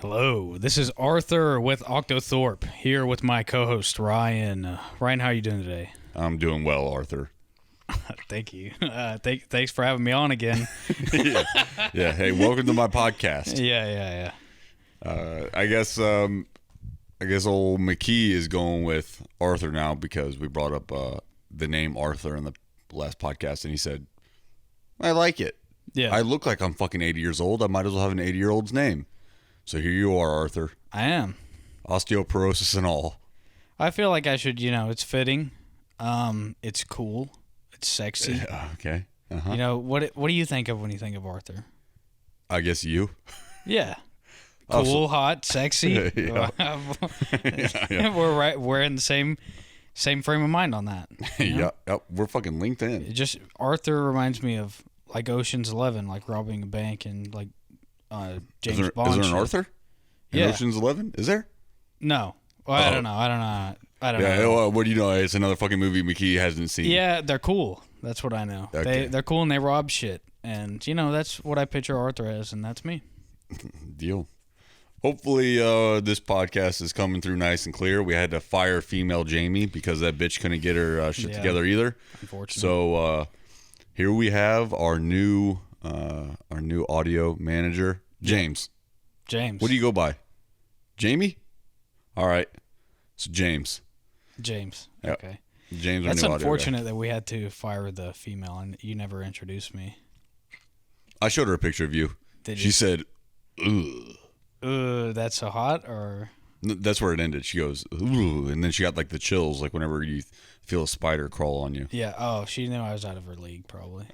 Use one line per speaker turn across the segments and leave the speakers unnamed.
Hello, this is Arthur with Octothorpe, here with my co-host Ryan. Ryan, how are you doing today?
I'm doing well, Arthur.
Thank you. Thanks for having me on again.
yeah. Hey, welcome to my podcast.
Yeah.
I guess old McKee is going with Arthur now because we brought up the name Arthur in the last podcast, and he said, "I like it.
Yeah,
I look like I'm fucking 80 years old. I might as well have an 80-year-old's name." So here you are, Arthur.
I am.
Osteoporosis and all.
I feel like I should, it's fitting. It's cool. It's sexy.
Okay.
Uh-huh. What do you think of when you think of Arthur?
I guess you.
Yeah. Cool, hot, sexy.
Yeah.
We're in the same frame of mind on that.
Yep. We're fucking linked in.
Arthur reminds me of like Ocean's 11, like robbing a bank and like James Bond.
Is there an Arthur in Ocean's 11? Is there?
No. Well, I don't know. I don't know.
Well, what do you know? It's another fucking movie McKee hasn't seen.
Yeah, they're cool. That's what I know.
Okay.
They're cool and they rob shit. And, that's what I picture Arthur as, and that's me.
Deal. Hopefully this podcast is coming through nice and clear. We had to fire female Jamie because that bitch couldn't get her shit together either.
Unfortunately.
So here we have our new audio manager, James.
James.
What do you go by? Jamie? All right. So James.
James.
Yep.
Okay.
James.
That's
our new
unfortunate
audio guy.
that we had to fire the female and you never introduced me.
I showed her a picture of you.
Did you?
She said, "Ugh."
That's so hot, or?
That's where it ended. She goes, "Ooh," and then she got like the chills, like whenever you feel a spider crawl on you.
Yeah. Oh, she knew I was out of her league, probably.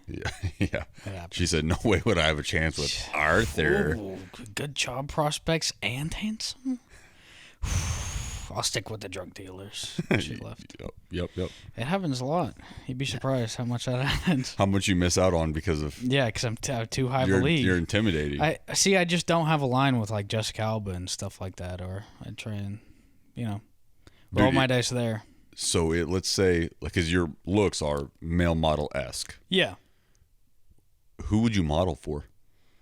Yeah. She said, "No way would I have a chance with Arthur."
Ooh, good job prospects and handsome. I'll stick with the drug dealers. She left.
Yep.
It happens a lot. You'd be surprised how much that happens.
How much you miss out on because of
Yeah, because I'm too high of a league.
You're intimidating.
I just don't have a line with like Jessica Alba and stuff like that, or I try and, roll my dice there.
So let's say, because your looks are male model-esque.
Yeah.
Who would you model for?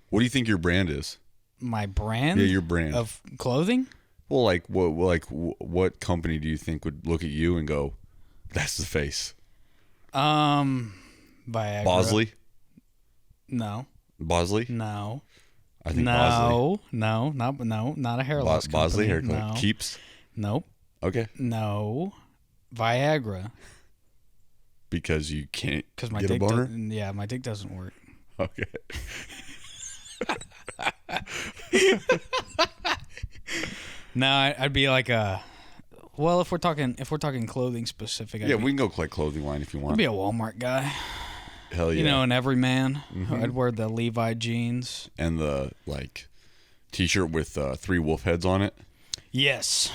What do you think your brand is?
My brand?
Yeah, your brand
of clothing.
Well, what company do you think would look at you and go, "That's the face"?
Viagra.
Bosley?
No.
Bosley?
No.
I think Bosley.
No, not a hair loss
Bosley hair
company.
club.
No.
Keeps?
Nope.
Okay.
No. Viagra.
Because you can't
Because my
get
dick
a boner?
my dick doesn't work.
Okay.
No, I'd be like well, if we're talking clothing specific,
Yeah, we can go like clothing line if you want.
I'd be a Walmart guy.
Hell yeah.
An everyman.
Mm-hmm.
I'd wear the Levi jeans.
And the t-shirt with 3 wolf heads on it.
Yes.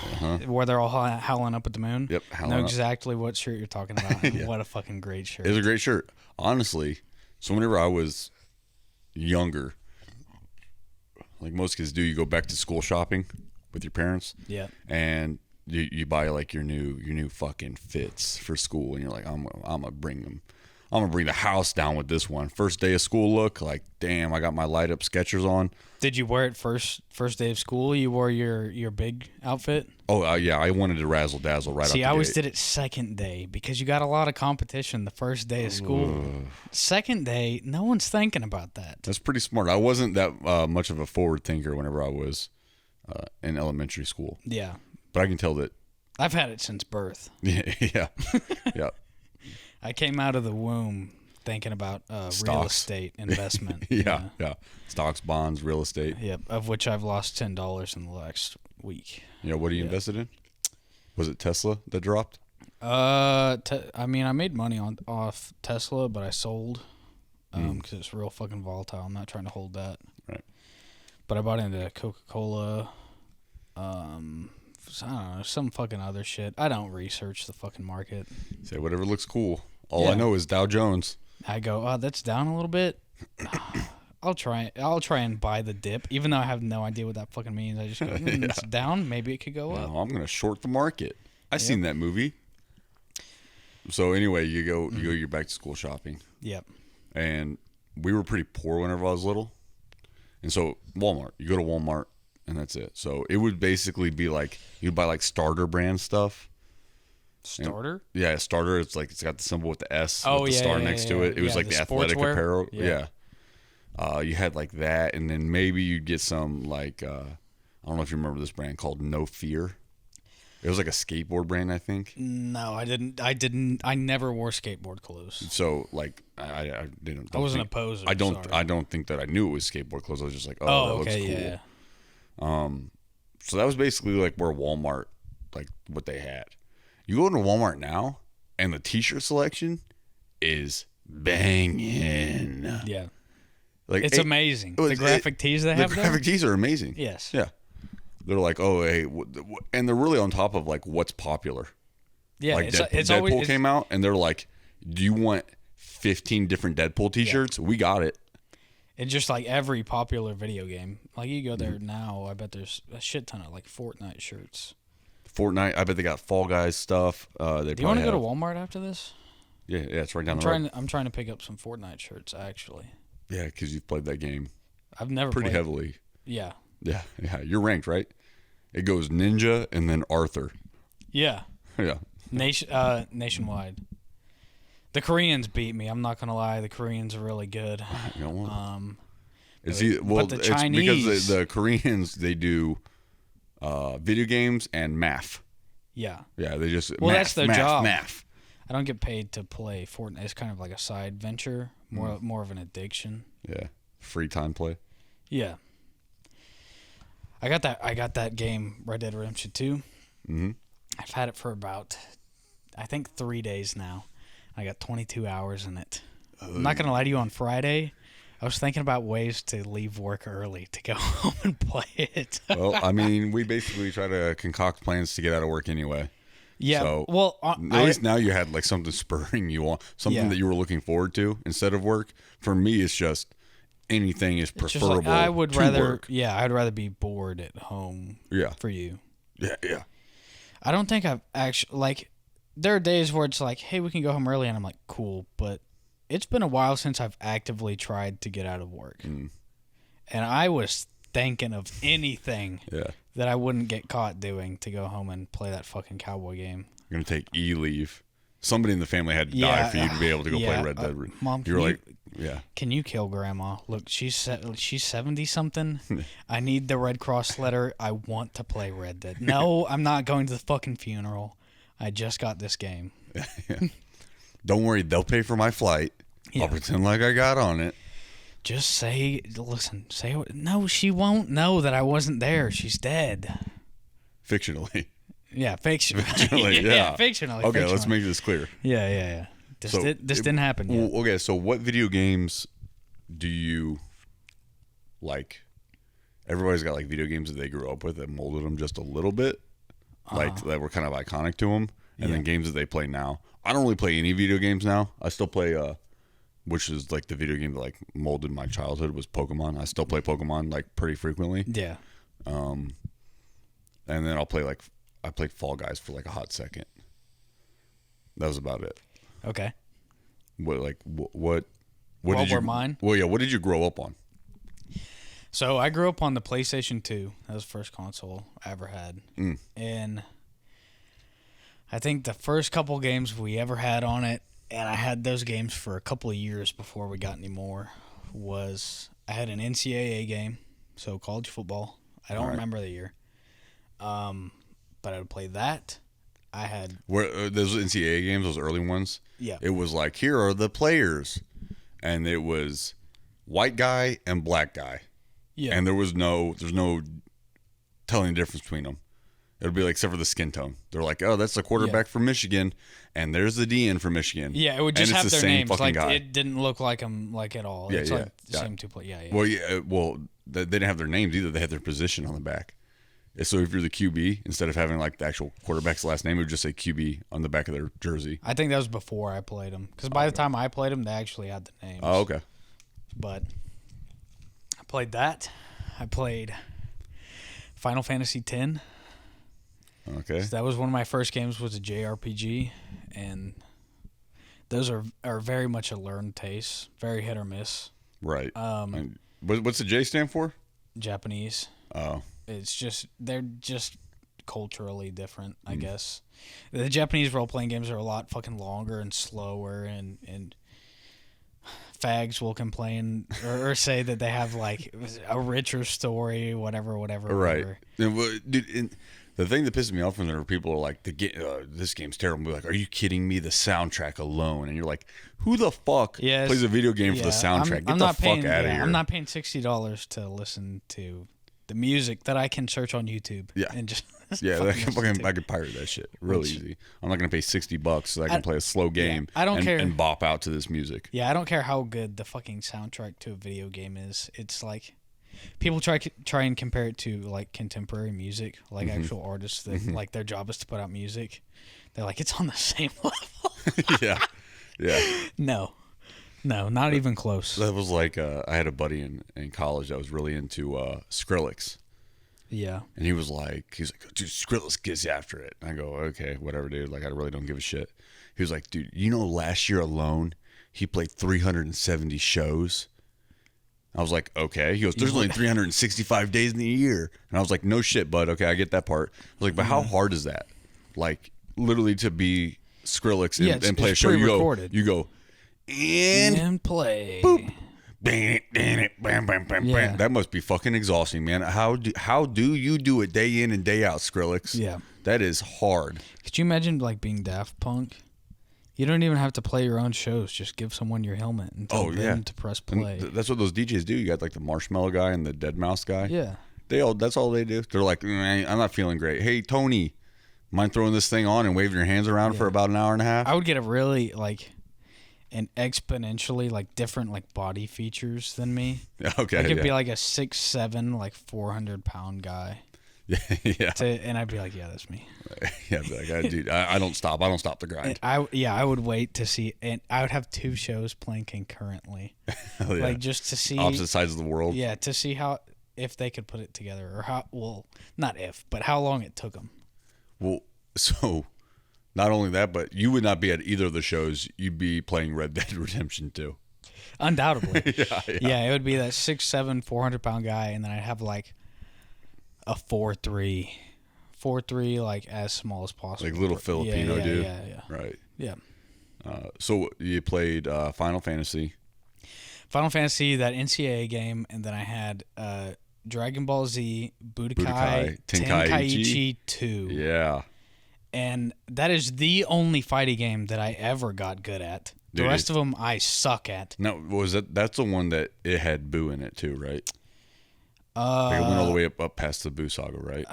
Where they're all howling up at the moon.
Yep, howling
know
up.
exactly what shirt you're talking about.
Yeah.
What a fucking great shirt.
It was a great shirt. Honestly, so whenever I was younger, like most kids do, you go back to school shopping with your parents.
Yeah.
And you buy like your new fucking fits for school, and you're like, I'm gonna bring them. I'm gonna bring the house down with this one. First day of school look, like, damn, I got my light up Skechers on.
Did you wear it first day of school? You wore your big outfit?
Oh, yeah, I wanted to razzle dazzle right off the
See, I always
gate.
did it second day because you got a lot of competition the first day of school. Second day, no one's thinking about that.
That's pretty smart. I wasn't that much of a forward thinker whenever I was in elementary school.
Yeah.
But I can tell that.
I've had it since birth.
Yeah.
I came out of the womb thinking about real estate investment.
Yeah. Stocks, bonds, real estate.
Yep, of which I've lost $10 in the last week.
What are you invested in? Was it Tesla that dropped?
I made money off Tesla, but I sold because it's real fucking volatile. I'm not trying to hold that.
Right.
But I bought into Coca-Cola. I don't know, some fucking other shit. I don't research the fucking market.
Say whatever looks cool. All I know is Dow Jones.
I go, oh, that's down a little bit. I'll try and buy the dip, even though I have no idea what that fucking means. I just go, it's down. Maybe it could go up.
I'm gonna short the market. I've seen that movie. So anyway, you're back to school shopping.
Yep.
And we were pretty poor whenever I was little. And so Walmart, you go to Walmart and that's it. So it would basically be like you'd buy like starter brand stuff.
Starter?
Yeah, starter. It's like it's got the symbol with the S
Oh,
with the
yeah,
star
yeah,
next
yeah,
to it. It was
yeah,
like
the
the athletic
sportswear?
apparel.
Yeah.
Yeah. You had like that, and then maybe you'd get some like I don't know if you remember this brand called No Fear. It was like a skateboard brand, I think.
No, I didn't. I never wore skateboard clothes.
So like I didn't.
I wasn't
think,
a poser.
I don't.
Sorry.
I don't think that I knew it was skateboard clothes. I was just like,
Oh,
that
okay,
looks
yeah.
cool. So that was basically like where Walmart, like what they had. You go into Walmart now, and the T-shirt selection is banging.
Yeah.
Like
It's amazing. The graphic tees they have
The
there?
graphic tees are amazing.
Yes.
Yeah. They're like, oh, hey, and they're really on top of like what's popular.
Yeah,
Like
it's
Deadpool
always
came out, and they're like, do you want 15 different Deadpool T-shirts? We got it.
it's just like every popular video game. Like you go there now, I bet there's a shit ton of like Fortnite shirts.
Fortnite. I bet they got Fall Guys stuff. They
Do you want to go to Walmart after this?
Yeah, it's right down the road.
I'm trying to pick up some Fortnite shirts actually.
Yeah, because you've played that game
I've never
pretty
played.
heavily.
Yeah.
Yeah. You're ranked, right? It goes Ninja and then Arthur.
Yeah.
Yeah.
Nationwide. The Koreans beat me. I'm not gonna lie. The Koreans are really good.
You know what?
But the
it's
Chinese,
because the Koreans, they do video games and math.
yeah.
Yeah, they just
That's their job.
Math.
I don't get paid to play Fortnite. It's kind of like a side venture, more of an addiction.
Yeah, free time play.
Yeah. I got that game, Red Dead Redemption 2.
Mm-hmm.
I've had it for about, I think, 3 days now. I got 22 hours in it. I'm not gonna lie to you. On Friday, I was thinking about ways to leave work early to go home and play it.
Well, I mean, we basically try to concoct plans to get out of work anyway.
Yeah.
So,
well,
at least now you had like something spurring you on, something that you were looking forward to instead of work. For me, it's just anything is preferable.
Like, I would
to
rather,
work.
I'd rather be bored at home.
Yeah.
For you.
Yeah.
I don't think I've actually, like, there are days where it's like, hey, we can go home early, and I'm like, cool, but it's been a while since I've actively tried to get out of work. And I was thinking of anything that I wouldn't get caught doing to go home and play that fucking cowboy game.
You're going to take leave. Somebody in the family had to die for you to be able to go play Red Dead.
Mom,
you were like, yeah.
Can you kill Grandma? Look, she's 70-something. I need the Red Cross letter. I want to play Red Dead. No, I'm not going to the fucking funeral. I just got this game.
Don't worry, they'll pay for my flight.
Yeah.
I'll pretend like I got on it.
Just say, no, she won't know that I wasn't there. She's dead.
Fictionally.
Yeah,
Fictionally, yeah.
Fictionally.
Okay,
fictionally.
let's make this clear.
Yeah. This didn't happen yet.
Okay, so what video games do you like? Everybody's got like video games that they grew up with that molded them just a little bit, like that were kind of iconic to them, and then games that they play now. I don't really play any video games now. I still play, which is like the video game that like molded my childhood was Pokemon. I still play Pokemon like pretty frequently.
Yeah.
And then I played Fall Guys for like a hot second. That was about it.
Okay.
What
What
did you?
were mine?
Well, yeah. What did you grow up on?
So I grew up on the PlayStation 2. That was the first console I ever had. And I think the first couple games we ever had on it, and I had those games for a couple of years before we got any more, was I had an NCAA game, so college football. I don't remember the year. But I would play that. I had...
those NCAA games, those early ones?
Yeah.
It was like, here are the players. And it was white guy and black guy.
Yeah.
And there's no telling the difference between them. It would be like, except for the skin tone. They're like, oh, that's the quarterback from Michigan, and there's the DN from Michigan.
Yeah, it would just have their names. Like,
guy.
it didn't look like them like at all. It's like the same two players. Yeah.
Well, they didn't have their names either. They had their position on the back. So if you're the QB, instead of having like the actual quarterback's last name, it would just say QB on the back of their jersey.
I think that was before I played them. Because by the time I played them, they actually had the names.
Oh, okay.
But I played that. I played Final Fantasy X.
Okay.
So that was one of my first games, was a JRPG. And those are very much a learned taste. Very hit or miss.
Right. What's the J stand for?
Japanese.
Oh.
It's just they're just culturally different, I guess. The Japanese role playing games are a lot fucking longer and slower, and fags will complain or say that they have like a richer story, whatever.
Right. Dude, the thing that pisses me off when people are like, this game's terrible. We're like, are you kidding me? The soundtrack alone. And you're like, who the fuck plays a video game for the soundtrack? Get the fuck out of here.
I'm not paying $60 to listen to the music that I can search on YouTube.
Yeah.
And just
I could pirate that shit real easy. I'm not going to pay $60 so I can play a slow game
I don't care.
and bop out to this music.
Yeah, I don't care how good the fucking soundtrack to a video game is. It's like people try and compare it to like contemporary music, like actual artists that like their job is to put out music. They're like, it's on the same level.
Yeah.
No, not even close.
That was like I had a buddy in college that was really into Skrillex.
Yeah.
And he was like, dude, Skrillex gets after it. And I go, okay, whatever, dude. Like, I really don't give a shit. He was like, dude, last year alone, he played 370 shows. I was like, okay. He goes, there's only 365 days in the year. And I was like, no shit, bud. Okay, I get that part. I was like, but how hard is that? Like, literally to be Skrillex and play a show. You go, and
play.
Boop. Bam, bam, bam, bam. That must be fucking exhausting, man. How do you do it day in and day out, Skrillex?
Yeah.
That is hard.
Could you imagine like being Daft Punk? You don't even have to play your own shows. Just give someone your helmet and tell them to press play.
That's what those DJs do. You got like the Marshmallow guy and the Dead Mouse guy.
Yeah.
That's all they do. They're like, I'm not feeling great. Hey, Tony, mind throwing this thing on and waving your hands around for about an hour and a half?
I would get a really like an exponentially like different like body features than me.
Okay.
I could be like a 6'7", like 400-pound guy.
Yeah.
And I'd be like, yeah, that's me.
Yeah, like, dude, I don't stop. I don't stop the grind.
I would wait to see, and I would have 2 shows playing concurrently, like just to see
opposite sides of the world.
Yeah, to see if they could put it together, or not if, but how long it took them.
Well, so not only that, but you would not be at either of the shows. You'd be playing Red Dead Redemption 2.
Undoubtedly.
Yeah,
it would be that 6'7", 400-pound guy, and then I'd have like a 4'3", like as small as possible,
like little Filipino dude.
Yeah.
Right.
Yeah.
So you played Final Fantasy,
that NCAA game, and then I had Dragon Ball Z, Budokai Tenkaichi 2.
Yeah.
And that is the only fighting game that I ever got good at. The rest of them I suck at.
No, that's the one that it had Boo in it too, right? Like it went all the way up past the Boo saga, right?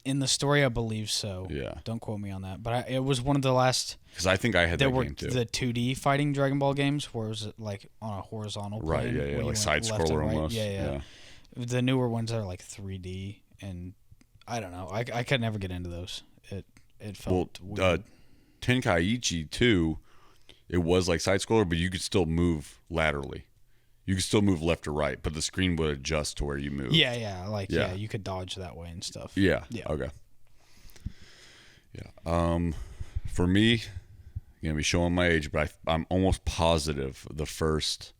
In the story, I believe so.
Yeah.
Don't quote me on that. But it was one of the last...
Because I think I had that game too.
The 2D fighting Dragon Ball games, where it was like on a horizontal plane.
Right, yeah. Like side-scroller almost.
Yeah. The newer ones are like 3D, and I don't know. I could never get into those. It felt weird.
Tenkaichi 2, it was like side-scroller, but you could still move laterally. You could still move left or right, but the screen would adjust to where you move.
Yeah, you could dodge that way and stuff.
Yeah. Okay. Yeah. For me, I'm gonna be showing my age, but I'm almost positive the first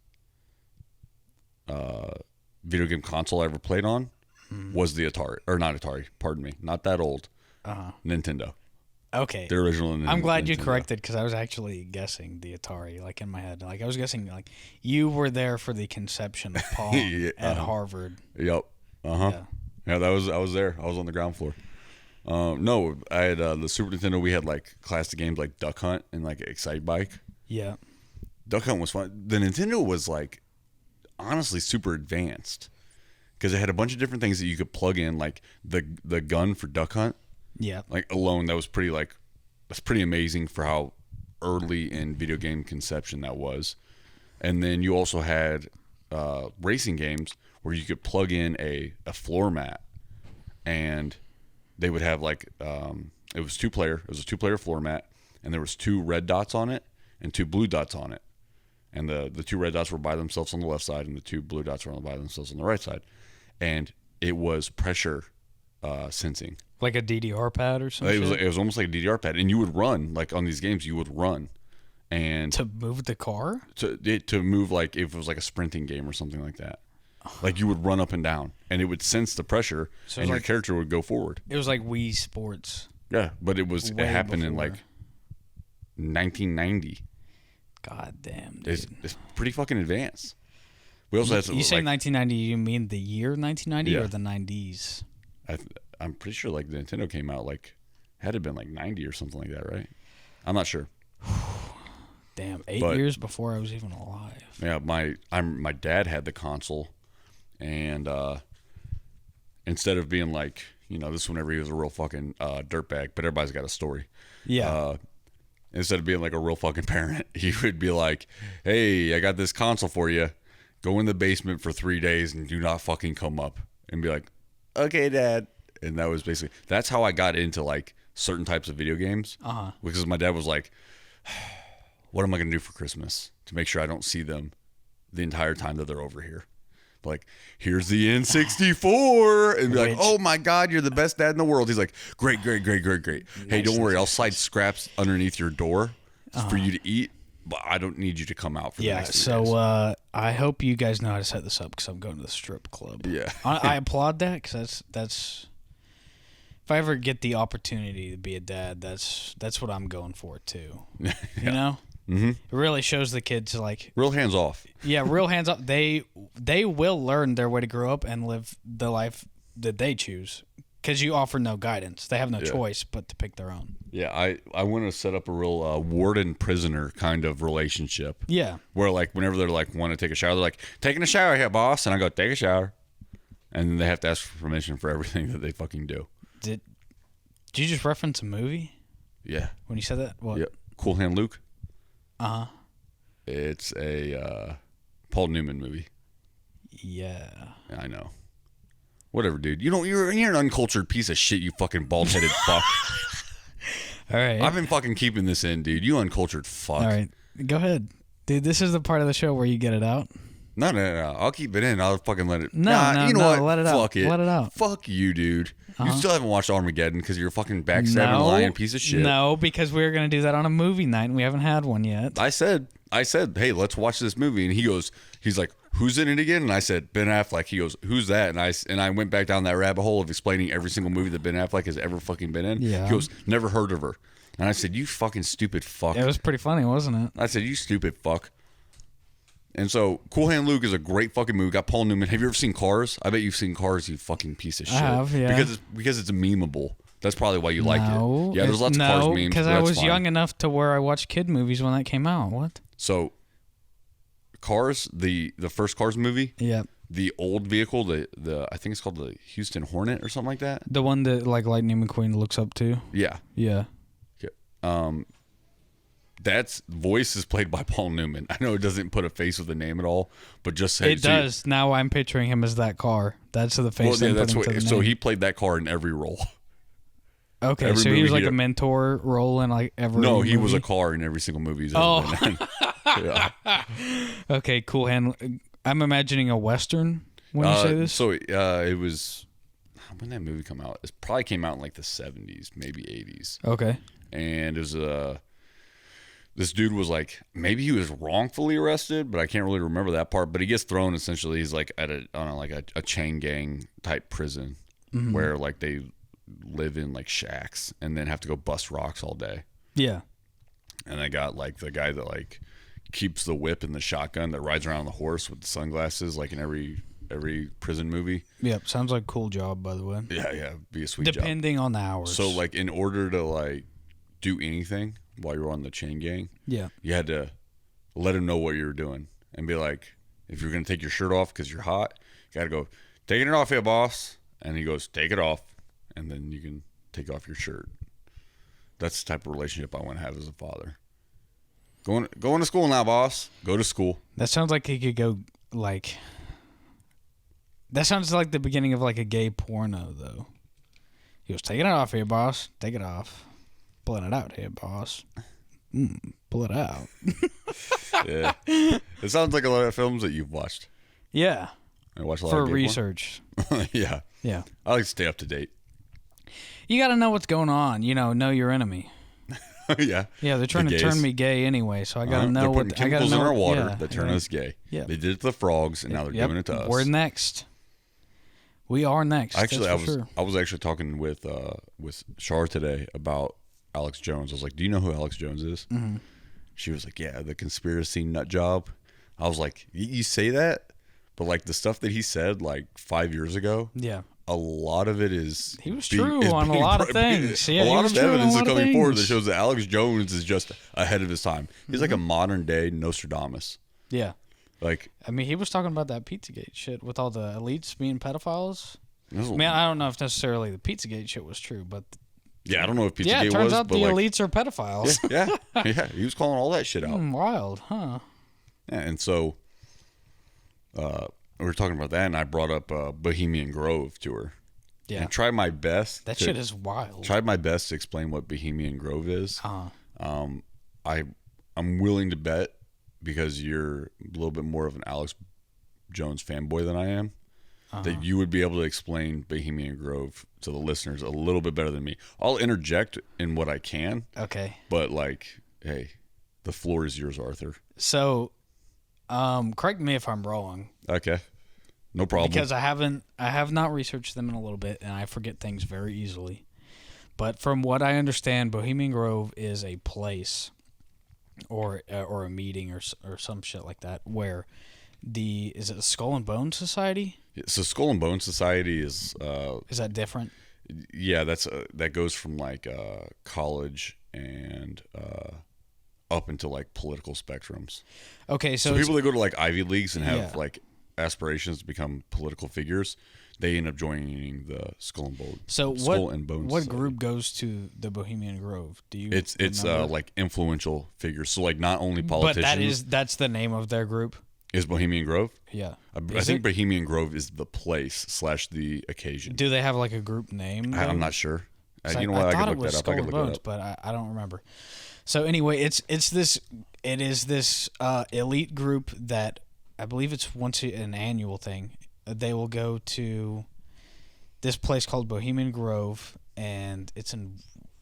video game console I ever played on was the Atari, or not Atari. Pardon me, not that old. Nintendo.
Okay.
The original Nintendo.
I'm glad you corrected, because I was actually guessing the Atari, like in my head. Like I was guessing, like you were there for the conception of Pong at Harvard.
Yep. Yeah, I was there. I was on the ground floor. No, I had the Super Nintendo. We had like classic games like Duck Hunt and like Excite Bike.
Yeah.
Duck Hunt was fun. The Nintendo was like honestly super advanced because it had a bunch of different things that you could plug in, like the gun for Duck Hunt.
Yeah.
Like alone, that's pretty amazing for how early in video game conception that was. And then you also had racing games where you could plug in a floor mat, and they would have like it was a 2-player floor mat, and there was 2 red dots on it and 2 blue dots on it. And the 2 red dots were by themselves on the left side, and the 2 blue dots were by themselves on the right side. And it was pressure sensing.
Like a DDR pad or something?
It was almost like a DDR pad. And you would run, like on these games, you would run. And
to move the car?
To move, like if it was like a sprinting game or something like that. Like you would run up and down. and it would sense the pressure, and your character would go forward.
It was like Wii Sports.
Yeah, but it happened in like 1990.
God damn, dude.
It's pretty fucking advanced. We also had
you say 1990, you mean the year 1990 or the 90s?
I'm pretty sure like the Nintendo came out like had it been like 90 or something like that, right? I'm not sure.
Damn, 8 years before I was even alive.
Yeah, my dad had the console, and instead of being like, you know, this whenever he was a real fucking dirtbag, but everybody's got a story.
Yeah.
Instead of being like a real fucking parent, he would be like, "Hey, I got this console for you. Go in the basement for 3 days and do not fucking come up." And be like, "Okay, Dad." And that was basically, that's how I got into like certain types of video games. Because my dad was like, "What am I going to do for Christmas to make sure I don't see them the entire time that they're over here?" Like, "Here's the N64." And be like, "Oh my God, you're the best dad in the world." He's like, "Great, great, great, great, great. Hey, don't worry. I'll slide scraps underneath your door for you to eat. But I don't need you to come out for the next 2 days."
So I hope you guys know how to set this up because I'm going to the strip club.
Yeah.
I applaud that because that's if I ever get the opportunity to be a dad, that's what I'm going for too. You know? Mm-hmm. It really shows the kids like
real hands off.
Yeah, real hands off. They will learn their way to grow up and live the life that they choose because you offer no guidance. They have no choice but to pick their own.
Yeah, I want to set up a real warden-prisoner kind of relationship.
Yeah.
Where, like, whenever they're, like, want to take a shower, they're like, "Taking a shower here, boss." And I go, "Take a shower." And then they have to ask for permission for everything that they fucking do.
Did you just reference a movie?
Yeah.
When you said that? What?
Yep. Cool Hand Luke.
Uh-huh.
It's a Paul Newman movie.
Yeah.
I know. Whatever, dude. You're an uncultured piece of shit, you fucking bald-headed fuck.
All right.
I've been fucking keeping this in, dude. You uncultured fuck.
All right. Go ahead. Dude, this is the part of the show where you get it out.
No. I'll keep it in. I'll fucking let it.
No,
you know what?
Let it out.
Fuck it.
Let it out.
Fuck you, dude. You still haven't watched Armageddon because you're a fucking backstabbing, lying piece of shit.
No, because we were going to do that on a movie night and we haven't had one yet.
I said, "Hey, let's watch this movie." And he's like, "Who's in it again?" And I said, "Ben Affleck." He goes, "Who's that?" And I went back down that rabbit hole of explaining every single movie that Ben Affleck has ever fucking been in.
Yeah.
He goes, "Never heard of her." And I said, "You fucking stupid fuck."
It was pretty funny, wasn't it?
I said, "You stupid fuck." And so, Cool Hand Luke is a great fucking movie. Got Paul Newman. Have you ever seen Cars? I bet you've seen Cars, you fucking piece of shit.
I have, yeah.
Because it's memeable. That's probably why you like it. Yeah, there's lots of
No,
Cars memes.
because I was young enough to where I watched kid movies when that came out. What?
So, Cars, the first Cars movie.
Yeah.
The old vehicle, the I think it's called the Houston Hornet or something like that.
The one that like Lightning McQueen looks up to.
Yeah.
Yeah.
That's voice is played by Paul Newman. I know it doesn't put a face with a name at all, but just say
it does. Now I'm picturing him as that car. That's the face.
Well, yeah, that's what. So he played that car in every role.
Okay, so he was like a mentor role in like every.
No,
movie?
he was a car in every single movie he's ever been in. Yeah.
Okay, cool. I'm imagining a Western when you say this.
So it was when did that movie come out? It probably came out in like the 70s, maybe 80s.
Okay.
And it was this dude was like, maybe he was wrongfully arrested, but I can't really remember that part. But he gets thrown essentially. He's like at a chain gang type prison where like they live in like shacks and then have to go bust rocks all day.
Yeah.
And they got like the guy that like keeps the whip and the shotgun that rides around on the horse with the sunglasses, like in every prison movie.
Yep, sounds like a cool job, by the way.
Yeah, be a sweet job.
Depending on the hours.
So like in order to like do anything while you're on the chain gang,
yeah,
you had to let him know what you were doing and be like, if you're gonna take your shirt off because you're hot, you gotta go, "Taking it off here, boss." And he goes, "Take it off," and then you can take off your shirt. That's the type of relationship I want to have as a father. Going to school now, boss. Go to school.
That sounds like he could go like. That sounds like the beginning of like a gay porno, though. He was taking it off here, boss. Take it off. Pulling it out here, boss. Pull it out.
Yeah. It sounds like a lot of films that you've watched.
Yeah.
I watch a lot
for
of gay
research.
Porn. Yeah.
Yeah.
I like to stay up to date.
You got to know what's going on. Know your enemy.
Yeah.
Yeah, they're trying to turn me gay anyway, so I got to know
what. They're putting chemicals in our water that turn us gay.
Yeah.
They did it to the frogs, and now they're doing it to us.
We're next. We are next.
Actually,
sure.
I was actually talking with Char today about Alex Jones. I was like, "Do you know who Alex Jones is?" Mm-hmm. She was like, "Yeah, the conspiracy nut job." I was like, "You say that, but like the stuff that he said like 5 years ago,
Yeah,
a lot of it is
he was true on a lot of things. Yeah,
a lot of evidence is coming forward that
things.
shows that Alex Jones is just ahead of his time. He's like a modern day Nostradamus.
Yeah.
Like,
I mean, he was talking about that Pizzagate shit with all the elites being pedophiles.
I
mean, I don't know if necessarily the Pizzagate shit was true, but
yeah, I don't know if Pizzagate
yeah, it turns
was,
out
but
the
like,
elites are pedophiles.
yeah, he was calling all that shit out.
Wild, huh?
Yeah, and so we were talking about that, and I brought up Bohemian Grove to her.
Yeah,
and tried my best.
That shit is wild.
Tried my best to explain what Bohemian Grove is. I'm willing to bet, because you're a little bit more of an Alex Jones fanboy than I am, that you would be able to explain Bohemian Grove to the listeners a little bit better than me. I'll interject in what I can.
Okay.
But like, hey, the floor is yours, Arthur.
So, correct me if I'm wrong.
Okay. No problem.
Because I have not researched them in a little bit, and I forget things very easily. But from what I understand, Bohemian Grove is a place, or a meeting, or some shit like that, where is it the Skull and Bones Society?
So Skull and Bones Society is
that different?
Yeah, that goes from like college and up into like political spectrums.
Okay, so
people that go to like Ivy Leagues and have like aspirations to become political figures, they end up joining the Skull and Bones.
So
Bones
what group goes to the Bohemian Grove? Do you?
It's like influential figures. So like not only politicians.
But that's the name of their group.
Is Bohemian Grove?
Yeah.
I think Bohemian Grove is the place / the occasion.
Do they have like a group name?
I'm not sure. You know
I
what? I
thought
can
it
look
was
that up.
Skull
I can
and
look
Bones,
it up.
but I don't remember. So anyway, it is this elite group that I believe it's an annual thing. They will go to this place called Bohemian Grove, and it's in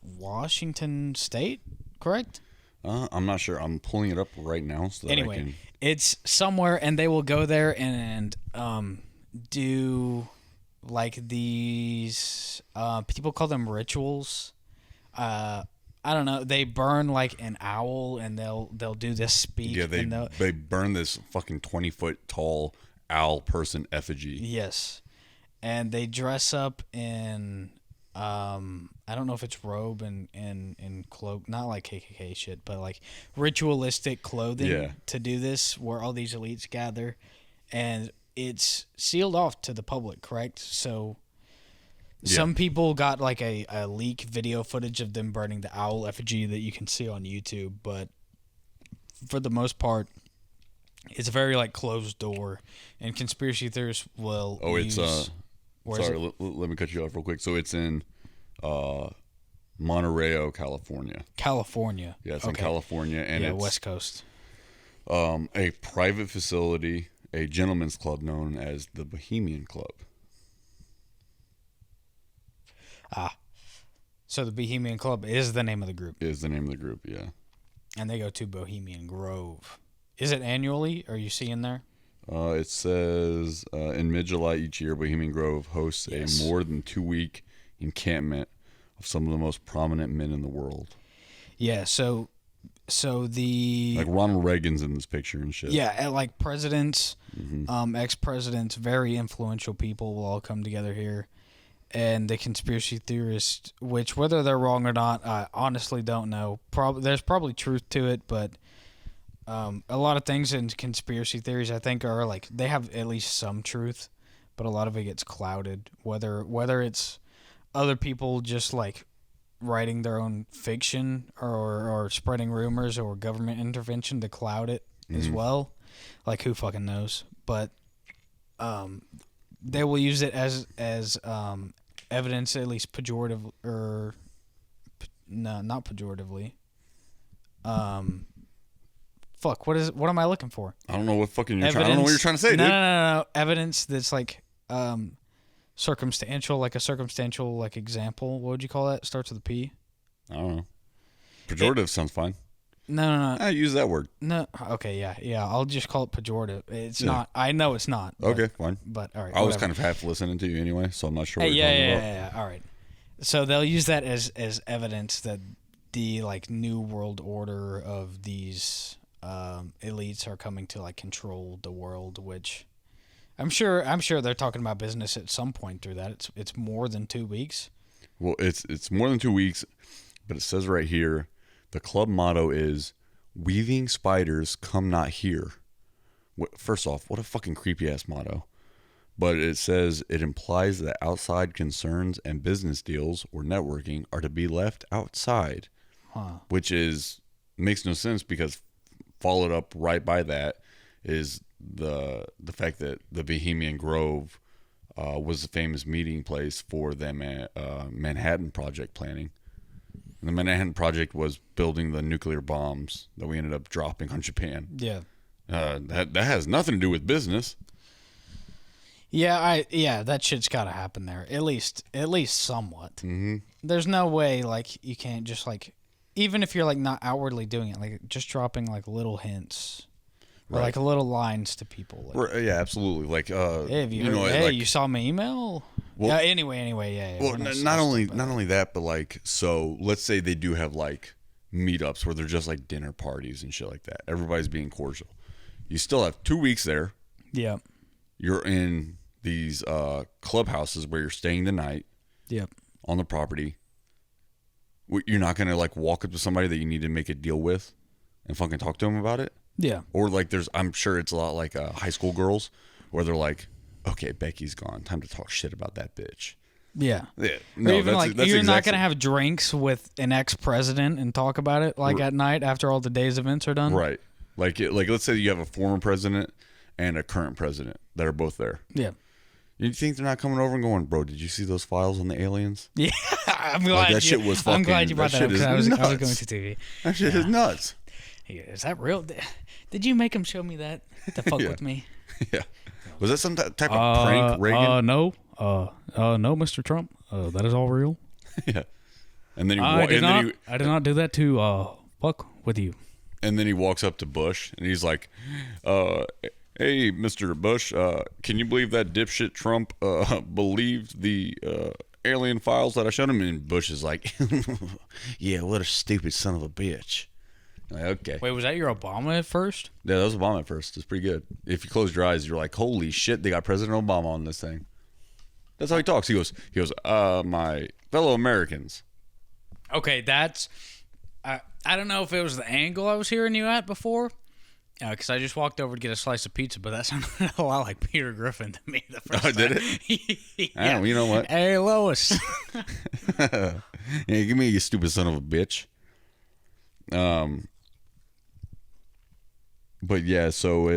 Washington State, correct?
I'm not sure. I'm pulling it up right now so that
Anyway,
I can...
it's somewhere, and they will go there and do like these people call them rituals. I don't know. They burn like an owl, and they'll do this speak.
Yeah, they burn this fucking 20-foot tall owl person effigy.
Yes, and they dress up in I don't know if it's robe and cloak, not like KKK shit, but like ritualistic clothing to do this, where all these elites gather, and it's sealed off to the public, correct? So some people got like a leak video footage of them burning the owl effigy that you can see on YouTube, but for the most part, it's very like closed door, and conspiracy theorists will
sorry, let me cut you off real quick. So it's in Monterey, California.
California.
Yeah, it's in California, and it's
West Coast.
A private facility, a gentleman's club known as the Bohemian Club.
So the Bohemian Club is the name of the group.
Is the name of the group, yeah.
And they go to Bohemian Grove. Is it annually? Are you seeing there?
It says in mid-July each year, Bohemian Grove hosts a more than 2-week encampment of some of the most prominent men in the world.
Yeah, so the...
Like Ronald Reagan's in this picture and shit.
Yeah, like presidents, ex-presidents, very influential people will all come together here. And the conspiracy theorists, which whether they're wrong or not, I honestly don't know. There's probably truth to it, but a lot of things in conspiracy theories, I think, are like they have at least some truth, but a lot of it gets clouded. Whether it's other people just like writing their own fiction or spreading rumors or government intervention to cloud it as well, like who fucking knows? But they will use it as evidence, at least pejorative, or no, not pejoratively. Fuck, what am I looking for?
I don't know what fucking I don't know what you're trying to say, dude.
No. Evidence that's like circumstantial, like a circumstantial like example. What would you call that? Starts with a P.
I don't know. Pejorative sounds fine.
No.
I use that word.
No. Okay, yeah. I'll just call it pejorative. It's not. I know it's not.
Okay, fine.
But all right.
I was kind of half listening to you anyway, so I'm not sure what you're talking about.
Yeah. All right. So they'll use that as evidence that the like new world order of these elites are coming to like control the world, which I'm sure they're talking about business at some point through that. It's more than 2 weeks.
Well, it's more than 2 weeks, but it says right here, the club motto is "Weaving spiders come not here." First off, what a fucking creepy ass motto. But it says it implies that outside concerns and business deals or networking are to be left outside, which makes no sense because followed up right by that is the fact that the Bohemian Grove was a famous meeting place for them at Manhattan Project planning. And the Manhattan Project was building the nuclear bombs that we ended up dropping on Japan.
Yeah.
That has nothing to do with business.
Yeah, that shit's got to happen there. At least somewhat.
Mm-hmm.
There's no way like you can't just like, even if you're like not outwardly doing it, like just dropping like little hints or like little lines to people. Like,
yeah, absolutely. Like,
hey, have you heard, like, you saw my email? Well, yeah. Anyway, yeah.
Well, not only that, but like, so let's say they do have like meetups where they're just like dinner parties and shit like that. Everybody's being cordial. You still have 2 weeks there.
Yeah.
You're in these clubhouses where you're staying the night.
Yep.
On the property. You're not gonna like walk up to somebody that you need to make a deal with and fucking talk to them about it.
Yeah.
Or like I'm sure it's a lot like high school girls where they're like, okay, Becky's gone, time to talk shit about that bitch.
Yeah.
Yeah. No,
or even like you're not gonna have drinks with an ex-president and talk about it like at night after all the day's events are done.
Right. Like let's say you have a former president and a current president that are both there.
Yeah.
You think they're not coming over and going, bro, did you see those files on the aliens?
Yeah, I'm glad
that shit was fucking.
I'm glad you brought that up because I was going to TV.
That shit is nuts.
Is that real? Did you make him show me that to fuck with me?
Yeah. Was that some type of prank, Reagan?
No. No, Mr. Trump. That is all real.
Yeah. And then he
I did not do that to fuck with you.
And then he walks up to Bush and he's like, hey, Mr. Bush, can you believe that dipshit Trump believed the alien files that I showed him? And Bush is like, yeah, what a stupid son of a bitch. Like, okay.
Wait, was that your Obama at first?
Yeah, that was Obama at first. It's pretty good. If you close your eyes, you're like, holy shit, they got President Obama on this thing. That's how he talks. He goes, my fellow Americans.
Okay, that's... I don't know if it was the angle I was hearing you at before, because I just walked over to get a slice of pizza, but that sounded a lot like Peter Griffin to me the first time.
Did it?
Yeah.
Oh, you know what?
Hey, Lois.
Yeah, give me you stupid son of a bitch. But yeah, so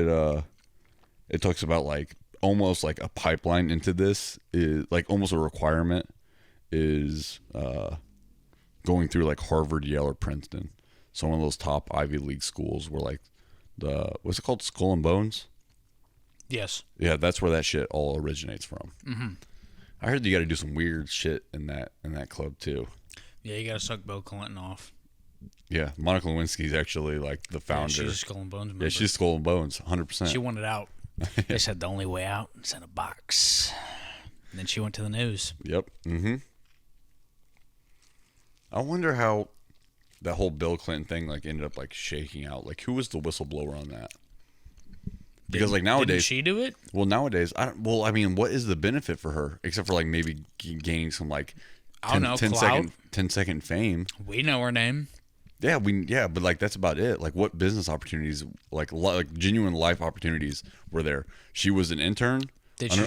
it talks about like almost like a pipeline into this is like almost a requirement is going through like Harvard, Yale, or Princeton. So one of those top Ivy League schools where like what's it called? Skull and Bones?
Yes.
Yeah, that's where that shit all originates from.
Mm-hmm.
I heard you got to do some weird shit in that club too.
Yeah, you got to suck Bill Clinton off.
Yeah, Monica Lewinsky's actually like the founder.
Yeah, she's a Skull and Bones member.
Yeah, she's Skull and Bones, 100%.
She wanted out. They said the only way out is in a box. And then she went to the news.
Yep. Mm-hmm. I wonder how that whole Bill Clinton thing like ended up like shaking out. Like, who was the whistleblower on that? Because like nowadays,
didn't she do it?
Well, nowadays, I mean, what is the benefit for her except for like maybe gaining some like 10 second fame?
We know her name.
Yeah, but like that's about it. Like, what business opportunities, like genuine life opportunities, were there? She was an intern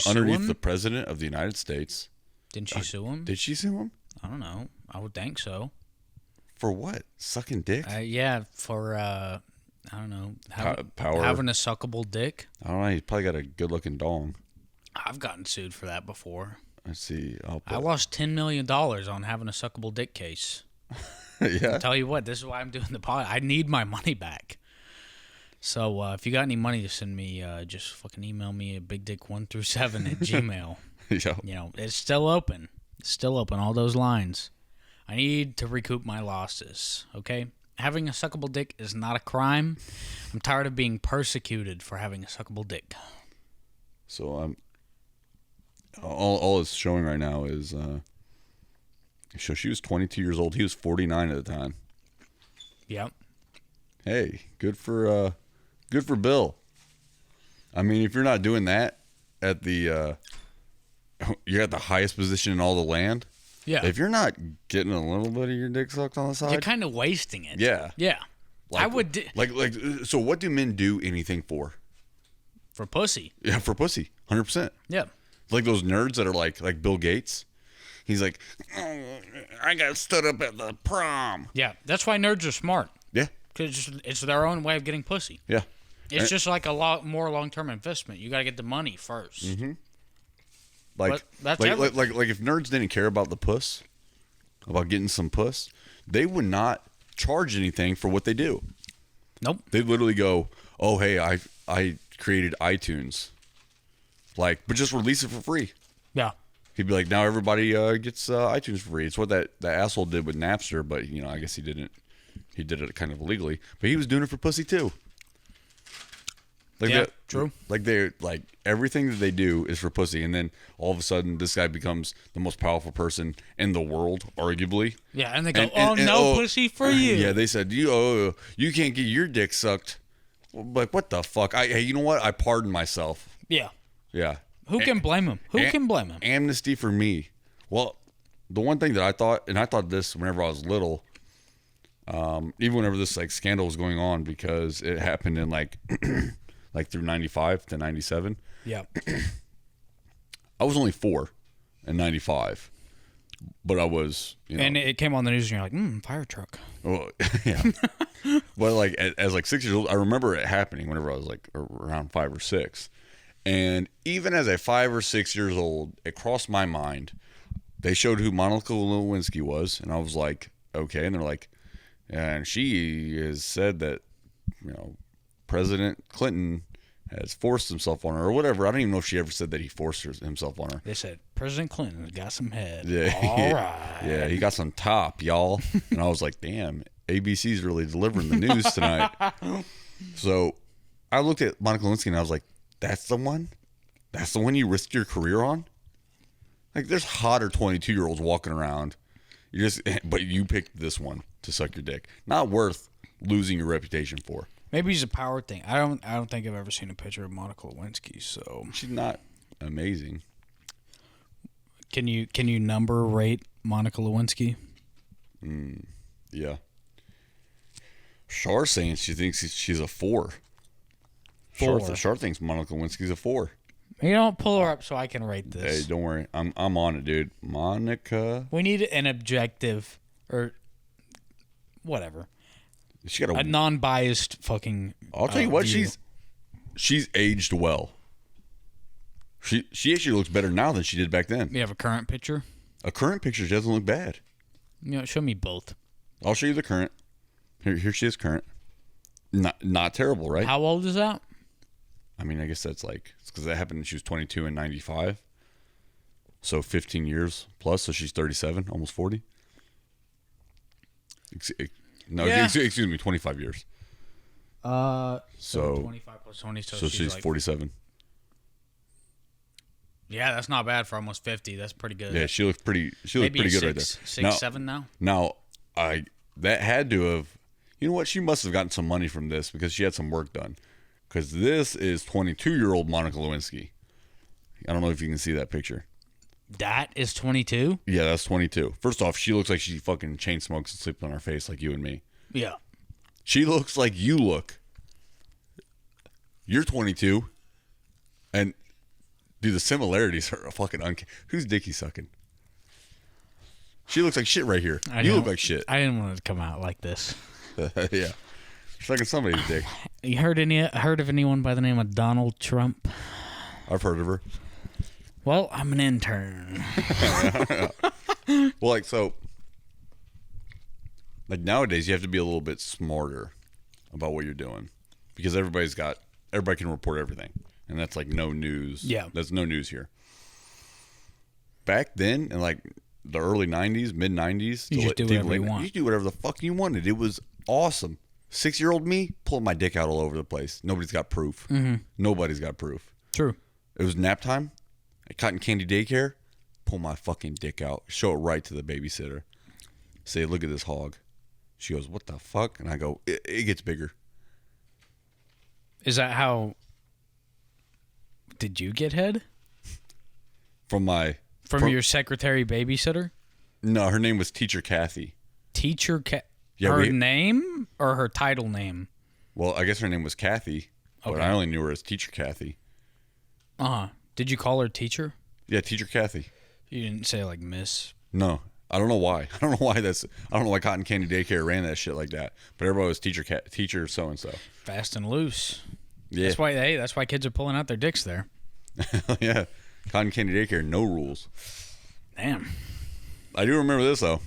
underneath the president of the United States.
Didn't she sue him?
Did she sue him?
I don't know. I would think so.
For what? Sucking dick?
Yeah, for I don't know,
power.
Having a suckable dick.
I don't know. He's probably got a good-looking dong.
I've gotten sued for that before.
Let's see.
I lost $10 million on having a suckable dick case.
Yeah.
I'll tell you what, this is why I'm doing the pod. I need my money back. So if you got any money to send me, just fucking email me at bigdick1through7 at gmail.
Yeah.
You know, it's still open. It's still open, all those lines. I need to recoup my losses, okay? having a suckable dick is not a crime. I'm tired of being persecuted for having a suckable dick.
So all it's showing right now is so she was 22 years old. He was 49 at the time.
Yep.
Hey, good for Bill. I mean, if you're not doing that at the you're at the highest position in all the land.
Yeah.
If you're not getting a little bit of your dick sucked on the side,
You're kind of wasting it.
Yeah.
Yeah.
Like,
I would.
So what do men do anything for?
For pussy.
Yeah, for pussy. 100%.
Yeah.
Like those nerds that are like Bill Gates. He's like, oh, I got stood up at the prom.
Yeah. That's why nerds are smart.
Yeah.
Because it's their own way of getting pussy.
Yeah.
It's just like a lot more long-term investment. You got to get the money first.
Mm-hmm. Like,
but that's
like if nerds didn't care about the puss, about getting some puss, they would not charge anything for what they do.
Nope.
They literally go, oh, hey, I created iTunes. Like, but just release it for free.
Yeah.
He'd be like, now everybody gets iTunes for free. It's what that asshole did with Napster, but, I guess he didn't. He did it kind of illegally. But he was doing it for pussy, too. Like
true.
Like everything that they do is for pussy, and then all of a sudden this guy becomes the most powerful person in the world, arguably.
Yeah, and they go, no pussy for you.
Yeah, they said you can't get your dick sucked. Like what the fuck? Hey, you know what? I pardon myself.
Yeah.
Yeah.
Who can blame him? Who can blame him?
Amnesty for me. Well, the one thing that I thought, and I thought this whenever I was little, even whenever this like scandal was going on, because it happened in like through 95 to 97.
Yeah.
I was only 4 in 95, but I was,
and it came on the news and you're like, fire truck.
Well, yeah. But like as like 6 years old, I remember it happening whenever I was like around 5 or 6. And even as a 5 or 6 years old, it crossed my mind. They showed who Monica Lewinsky was, and I was like, okay. And they're like, and she has said that, President Clinton has forced himself on her or whatever. I don't even know if she ever said that he forced himself on her.
They said, President Clinton got some head.
Yeah.
All right.
Yeah, he got some top, y'all. And I was like, damn, ABC's really delivering the news tonight. So I looked at Monica Lewinsky and I was like, that's the one? That's the one you risked your career on? Like, there's hotter 22-year-olds walking around. But you picked this one to suck your dick. Not worth losing your reputation for.
Maybe it's a power thing. I don't think I've ever seen a picture of Monica Lewinsky. So
she's not amazing.
Can you number rate Monica Lewinsky?
Yeah. Char saying she thinks she's a 4. Char thinks Monica Lewinsky's a 4.
You don't pull her up so I can rate this.
Hey, don't worry. I'm on it, dude. Monica.
We need an objective or whatever.
She got
a non-biased fucking.
I'll tell you what,
view.
she's aged well. She actually looks better now than she did back then.
You have a current picture?
A current picture, she doesn't look bad.
Show me both.
I'll show you the current. Here she is current. Not terrible, right?
How old is that?
I mean, I guess that's like, it's because that happened when she was 22 in 95. So 15 years plus, so she's 37, almost 40. Excuse me, 25 years.
So 25 plus 20,
so she's like 47.
Yeah, that's not bad for almost 50. That's pretty good.
Yeah, she looked pretty good right there.
6, 7 now?
Now, that had to have, you know what? She must have gotten some money from this because she had some work done. Because this is 22-year-old Monica Lewinsky. I don't know if you can see that picture.
That is 22?
Yeah, that's 22. First off, she looks like she fucking chain smokes and sleeps on her face like you and me.
Yeah.
She looks like you look. You're 22. And, dude, the similarities are fucking who's dicky sucking? She looks like shit right here. You look like shit.
I didn't want it to come out like this.
Yeah. You're sucking somebody's dick.
You heard of anyone by the name of Donald Trump?
I've heard of her.
Well, I'm an intern.
Well, nowadays you have to be a little bit smarter about what you're doing because everybody can report everything, and that's like no news.
Yeah,
that's no news here. Back then, in like the early '90s, mid '90s,
you just do whatever you want.
You do whatever the fuck you wanted. It was Awesome. 6-year-old me pulling my dick out all over the place. Nobody's got proof.
Mm-hmm.
Nobody's got proof.
True.
It was nap time at Cotton Candy Daycare. Pull my fucking dick out. Show it right to the babysitter. Say, look at this hog. She goes, what the fuck? And I go, it gets bigger.
Is that how... Did you get head?
From
your secretary babysitter?
No, her name was Teacher Kathy.
Teacher
Yeah,
her name or her title name?
Well, I guess her name was Kathy, but I only knew her as Teacher Kathy.
Uh-huh. Did you call her teacher?
Yeah, Teacher Kathy.
You didn't say like miss?
No. I don't know why. I don't know why Cotton Candy Daycare ran that shit like that. But everybody was teacher so and so.
Fast and loose.
Yeah.
That's why kids are pulling out their dicks there.
Yeah. Cotton Candy Daycare, no rules.
Damn.
I do remember this though.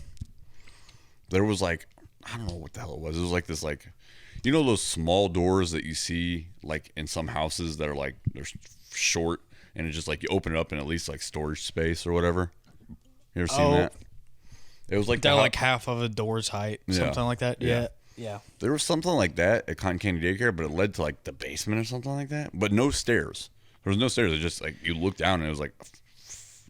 There was like, I don't know what the hell it was. It was like this, like, you know those small doors that you see like in some houses that are like they're short and it's just like you open it up and at least like storage space or whatever. You ever seen that? It was like
they're like half of a door's height, something like that. Yeah.
There was something like that at Cotton Candy Daycare, but it led to like the basement or something like that. But no stairs. There was no stairs. It just like you look down and it was like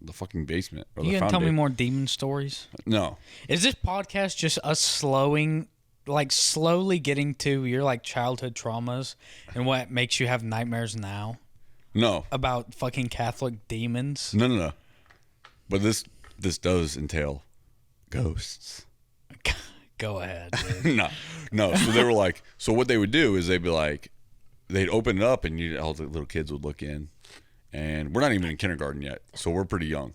the fucking basement. Or
you gonna tell me more demon stories?
No.
Is this podcast just us slowly getting to your like childhood traumas and what makes you have nightmares now?
No.
About fucking Catholic demons?
No. But this does entail ghosts.
Go ahead.
No. So they were like, so what they would do is they'd be like, they'd open it up and all the little kids would look in, and we're not even in kindergarten yet, so we're pretty young.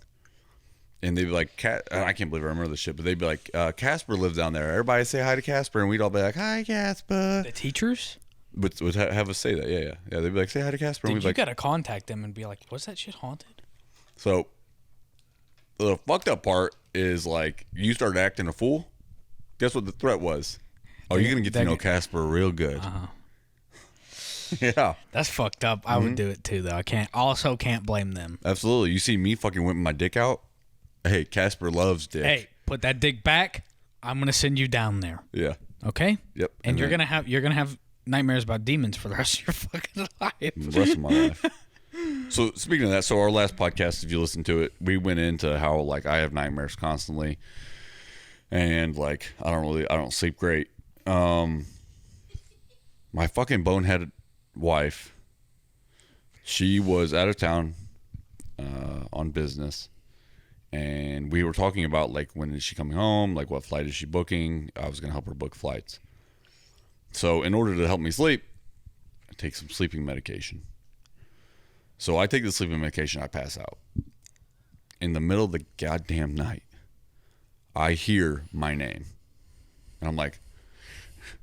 And they'd be like, I can't believe I remember this shit, but they'd be like, Casper lives down there. Everybody say hi to Casper, and we'd all be like, hi, Casper.
The teachers?
But would have us say that, yeah. They'd be like, say hi to Casper.
Dude,
and we'd
you
like,
gotta contact them and be like, was that shit haunted?
So the fucked up part is like, you started acting a fool. Guess what the threat was? Oh, you're gonna get to know Casper real good.
Uh-huh.
Yeah,
that's fucked up. I would do it too, though. I can't blame them.
Absolutely. You see me fucking whipping my dick out. Hey, Casper loves dick.
Hey, put that dick back. I'm gonna send you down there.
Yeah.
Okay.
Yep.
And you're gonna have nightmares about demons for the rest of your fucking life.
The rest of my life. So speaking of that, so our last podcast, if you listen to it, we went into how like I have nightmares constantly, and like I don't sleep great. My fucking boneheaded wife, she was out of town on business, and we were talking about like when is she coming home, like what flight is she booking. I was gonna help her book flights. So in order to help me sleep, I take some sleeping medication. So I take the sleeping medication, I pass out. In the middle of the goddamn night, I hear my name, and I'm like,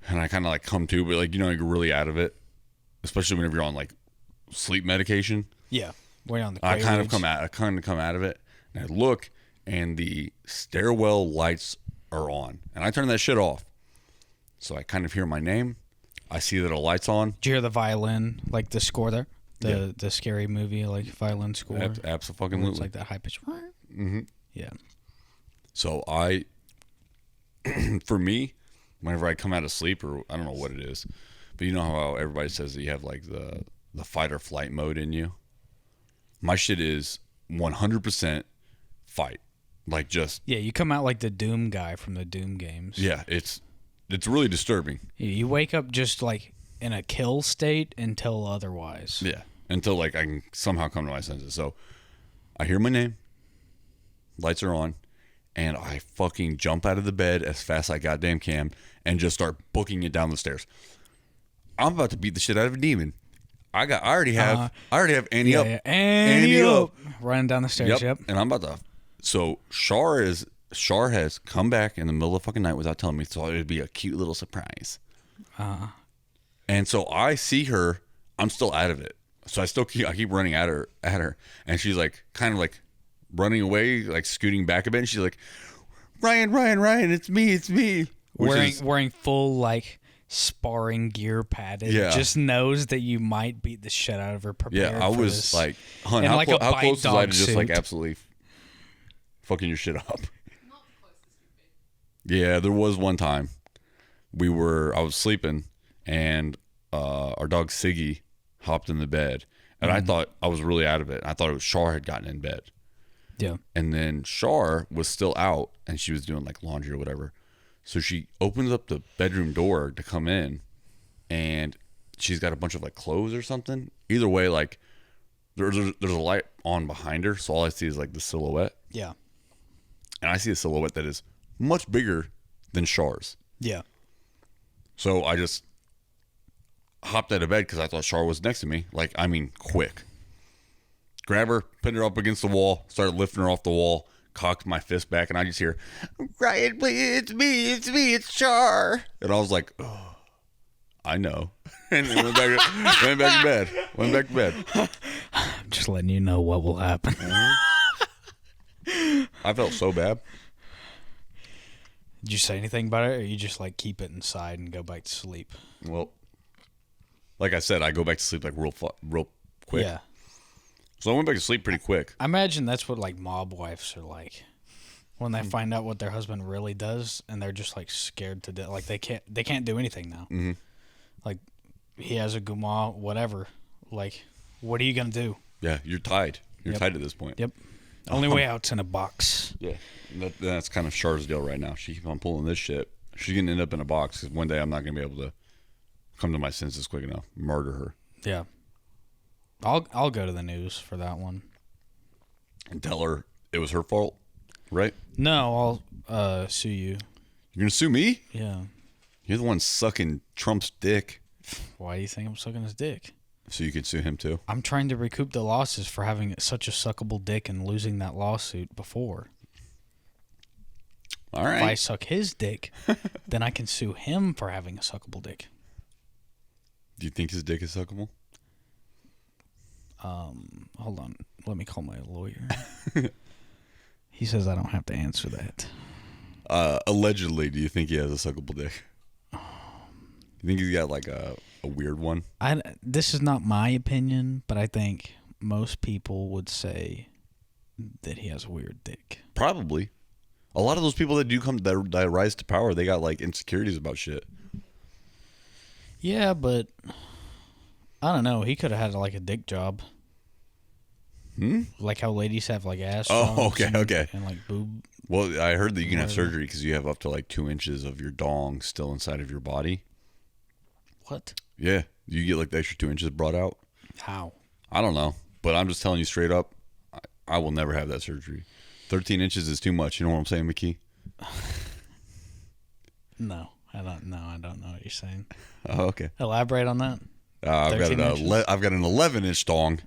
and I kind of like come to, but like, you know, you're really out of it, especially whenever you're on like sleep medication.
Yeah, way on the.
I kind of come out of it, and I look, and the stairwell lights are on, and I turn that shit off. So I kind of hear my name. I see that a light's on.
Did you hear the violin, like the score there, the scary movie, like violin score?
Absolutely,
it's like that high pitch.
Mm-hmm.
Yeah.
So for me, whenever I come out of sleep, or I don't know what it is, but you know how everybody says that you have like the fight or flight mode in you? My shit is 100% fight. Like just...
Yeah, you come out like the Doom guy from the Doom games.
Yeah, it's really disturbing.
You wake up just like in a kill state until otherwise.
Yeah, until like I can somehow come to my senses. So I hear my name, lights are on, and I fucking jump out of the bed as fast as I goddamn can and just start booking it down the stairs. I'm about to beat the shit out of a demon. I already have Annie up.
Yeah. Annie up. Running down the stairs, yep.
And I'm about to... So Shar has come back in the middle of the fucking night without telling me, so it would be a cute little surprise. And so I see her. I'm still out of it. So I keep running at her, and she's like kind of like running away, like scooting back a bit. And she's like, Ryan, it's me.
Wearing full like sparring gear padded.
Yeah.
Just knows that you might beat the shit out of her.
Yeah, I was like, hun, how close was I to just like absolutely fucking your shit up? Yeah, there was one time. I was sleeping, and our dog Siggy hopped in the bed, and I thought I was really out of it. I thought it was Char had gotten in bed.
Yeah.
And then Char was still out, and she was doing like laundry or whatever. So she opens up the bedroom door to come in, and she's got a bunch of like clothes or something. Either way, like there's a light on behind her, so all I see is like the silhouette.
Yeah.
And I see a silhouette that is much bigger than Char's.
Yeah.
So I just hopped out of bed because I thought Char was next to me. Like, I mean, quick. Grab her, put her up against the wall, started lifting her off the wall, cocked my fist back, and I just hear, Ryan, please, it's Char. And I was like, oh, I know. And then went back to bed.
I'm just letting you know what will happen.
I felt so bad.
Did you say anything about it, or you just like keep it inside and go back to sleep?
Well, like I said, I go back to sleep like real quick.
Yeah.
So I went back to sleep pretty quick.
I imagine that's what like mob wives are like when they find out what their husband really does, and they're just like scared to death. Like they can't do anything now.
Mm-hmm.
Like he has a guma, whatever. Like, what are you gonna do?
Yeah, you're tied. You're tied at this point.
Yep. Only way out's in a box.
Yeah, that's kind of Char's deal right now. She keeps on pulling this shit. She's gonna end up in a box because one day I'm not gonna be able to come to my senses quick enough. Murder her.
Yeah. I'll go to the news for that one.
And tell her it was her fault, right?
No, I'll sue you.
You're gonna sue me?
Yeah.
You're the one sucking Trump's dick.
Why do you think I'm sucking his dick?
So you can sue him too?
I'm trying to recoup the losses for having such a suckable dick and losing that lawsuit before.
All right.
If I suck his dick, then I can sue him for having a suckable dick.
Do you think his dick is suckable?
Hold on. Let me call my lawyer. He says I don't have to answer that.
Allegedly, do you think he has a suckable dick? You think he's got like a weird one?
This is not my opinion, but I think most people would say that he has a weird dick.
Probably. A lot of those people that do come that rise to power, they got like insecurities about shit.
Yeah, but I don't know. He could have had like a dick job. Like how ladies have like ass.
Oh, okay.
And like boob.
Well, I heard that you can have surgery because you have up to like 2 inches of your dong still inside of your body.
What?
Yeah, you get like the extra 2 inches brought out.
How?
I don't know, but I'm just telling you straight up, I will never have that surgery. 13 inches is too much. You know what I'm saying, McKee?
No, I don't know. I don't know what you're saying.
Oh, okay.
Elaborate on that.
I've got an 11-inch dong,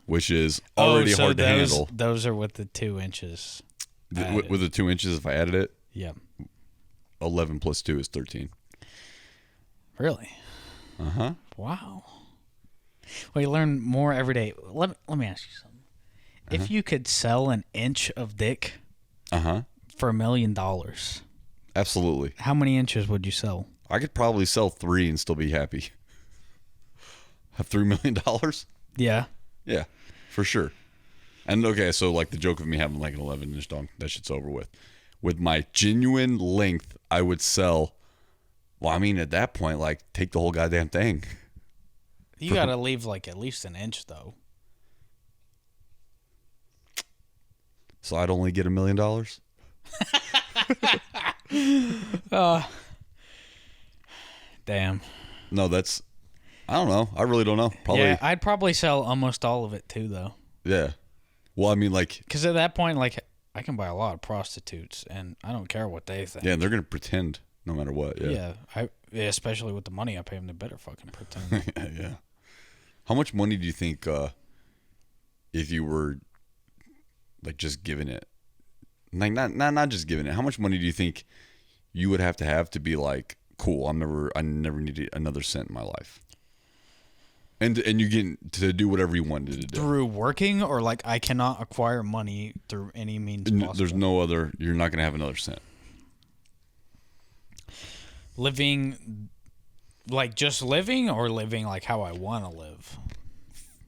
which is already hard to handle.
Those are with the 2 inches.
With the 2 inches, if I added it,
Yeah.
11 plus 2 is 13.
Really?
Uh-huh.
Wow. Well, you learn more every day. Let me ask you something. If you could sell an inch of dick for $1 million,
absolutely.
how many inches would you sell?
I could probably sell 3 and still be happy. Have $3 million?
Yeah.
Yeah, for sure. And okay, so like the joke of me having like an 11-inch dong, that shit's over with. With my genuine length, I would sell. Well, I mean, at that point, like, take the whole goddamn thing.
You got to leave, like, at least an inch, though.
So I'd only get $1 million?
Damn.
No, that's... I don't know. I really don't know. Probably.
Yeah, I'd probably sell almost all of it, too, though.
Yeah. Well, I mean, like...
Because at that point, like, I can buy a lot of prostitutes, and I don't care what they think.
Yeah, and they're going to pretend no matter what. Yeah.
Yeah, especially with the money I pay them, they better fucking pretend.
Yeah. How much money do you think if you were like just giving it, like not just giving it? How much money do you think you would have to be like, cool? I never needed another cent in my life, and you get to do whatever you wanted to do
through working, or like I cannot acquire money through any means possible.
There's no other. You're not gonna have another cent.
Living, like just living, or living like how I want to live.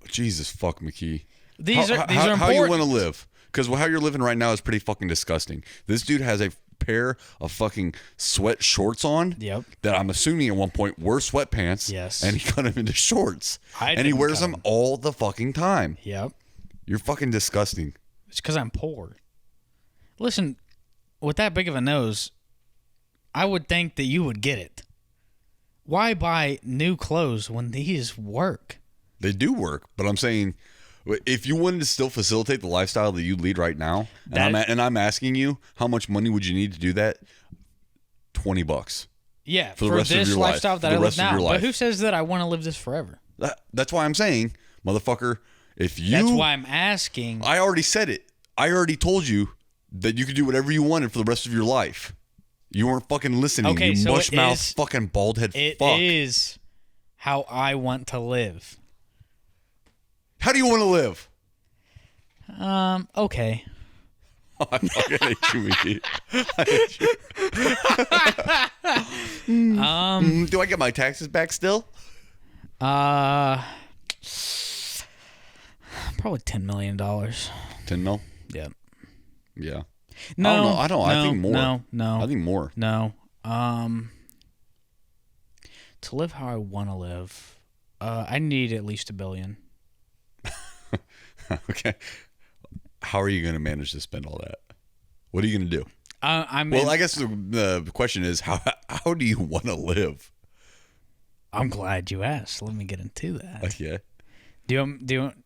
Jesus fuck, McKee.
These are important.
How you want to live? Because how you're living right now is pretty fucking disgusting. This dude has a pair of fucking sweat shorts on.
Yep.
That I'm assuming at one point were sweatpants.
Yes.
And he cut them into shorts.
I
and he
didn't
wears
cut
them all the fucking time.
Yep.
You're fucking disgusting.
It's because I'm poor. Listen, with that big of a nose, I would think that you would get it. Why buy new clothes when these work?
They do work, but I'm saying if you wanted to still facilitate the lifestyle that you lead right now, and I'm asking you, how much money would you need to do that? $20.
Yeah,
for the rest of
this
your
lifestyle
life.
that
For
I
the
live
rest of
now.
your life.
But who says that I want to live this forever?
That's why I'm saying, motherfucker, if you...
That's why I'm asking.
I already said it. I already told you that you could do whatever you wanted for the rest of your life. You weren't fucking listening.
Okay,
you
so
mush-mouth fucking bald-head fuck.
It is how I want to live.
How do you want to live?
Okay.
Oh, I fucking hate you, Mickey. I hate you. Do I get my taxes back still?
Probably $10 million.
10 mil?
Yep.
Yeah.
No,
I don't know. I think more.
No.
I think more.
No. To live how I want to live, I need at least $1 billion.
Okay. How are you going to manage to spend all that? What are you going to do?
I
guess the question is, how do you want to live?
I'm glad you asked. Let me get into that.
Yeah.
Do you want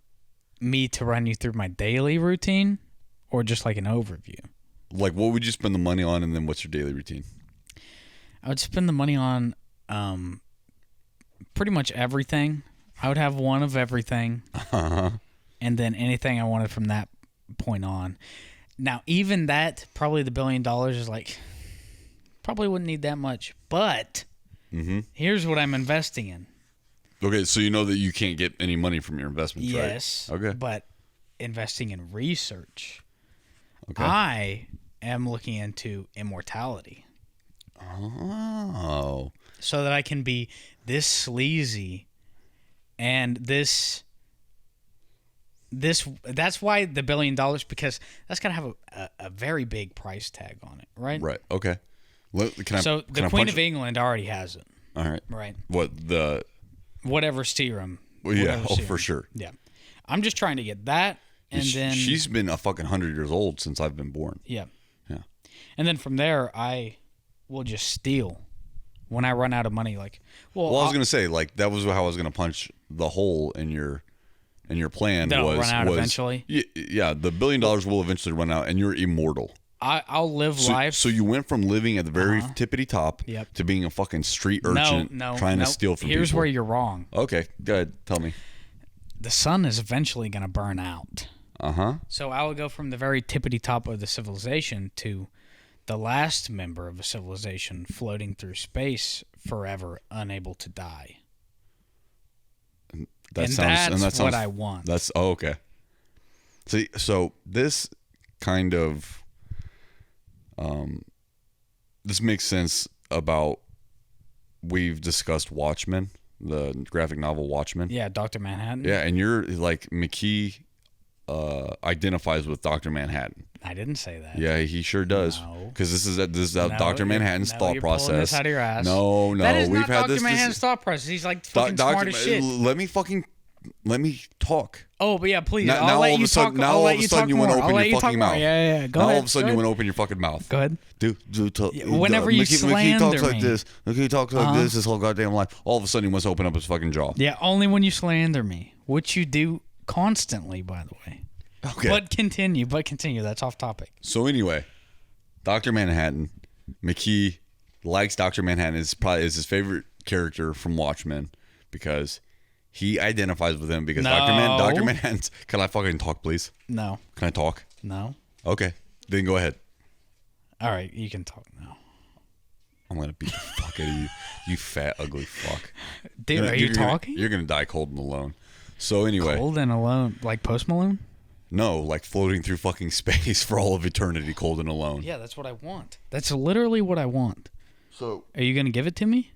me to run you through my daily routine, or just like an overview?
Like, what would you spend the money on, and then what's your daily routine?
I would spend the money on pretty much everything. I would have one of everything, and then anything I wanted from that point on. Now, even that, probably the $1 billion is like, probably wouldn't need that much. But here's what I'm investing in.
Okay, so you know that you can't get any money from your investments, right?
Yes.
Okay.
But investing in research.
Okay.
I am looking into immortality.
Oh.
So that I can be this sleazy and that's why the $1 billion, because that's going to have a very big price tag on it, right?
Right. Okay. The
Queen of England already has it.
All right.
Right. Whatever serum.
Well, yeah.
Whatever serum.
For sure.
Yeah. I'm just trying to get that, and then
she's been a fucking 100 years old since I've been born.
Yeah.
Yeah.
And then from there, I will just steal when I run out of money. Like, I
was gonna say, like, that was how I was gonna punch the hole in your plan.
That'll run out eventually.
Yeah, the $1 billion will eventually run out, and you're immortal.
I'll live life.
So you went from living at the very tippity top to being a fucking street urchin trying to steal from people.
Here's where you're wrong.
Okay, go ahead. Tell me.
The sun is eventually going to burn out. So I will go from the very tippity top of the civilization to the last member of a civilization floating through space forever, unable to die. That's what I want.
Okay. See, so this kind of this makes sense about, we've discussed Watchmen, the graphic novel Watchmen.
Yeah, Dr. Manhattan.
Yeah, and you're like, McKee identifies with Dr. Manhattan.
I didn't say that.
Yeah, he sure does. Because this is Dr. Manhattan's thought process.
This out of your ass.
No,
that is
we've
not
had
Dr.
this.
Manhattan's thought process. He's like fucking smart as shit.
Let me talk.
Oh, but yeah, please.
Now
I'll
all
let
of
you
a sudden,
talk.
now all of a sudden you want to open your fucking mouth.
Yeah. Go
now
ahead.
All of a sudden you want to open your fucking mouth.
Go ahead.
Whenever
you
McKee
slander
talks
me.
like this. McKee talks like this his whole goddamn life. All of a sudden he wants to open up his fucking jaw.
Yeah, only when you slander me, which you do constantly, by the way.
Okay.
But continue. That's off topic.
So anyway, Dr. Manhattan, McKee likes Dr. Manhattan. Is his favorite character from Watchmen because he identifies with him because Dr. Manhattan's... Can I fucking talk, please?
No.
Can I talk?
No.
Okay. Then go ahead.
All right, you can talk now.
I'm going to beat the fuck out of you, you fat, ugly fuck.
Dude, are you talking?
You're going to die cold and alone. So anyway...
Cold and alone? Like Post Malone?
No, like floating through fucking space for all of eternity, cold and alone.
Yeah, that's what I want. That's literally what I want.
So...
Are you going to give it to me?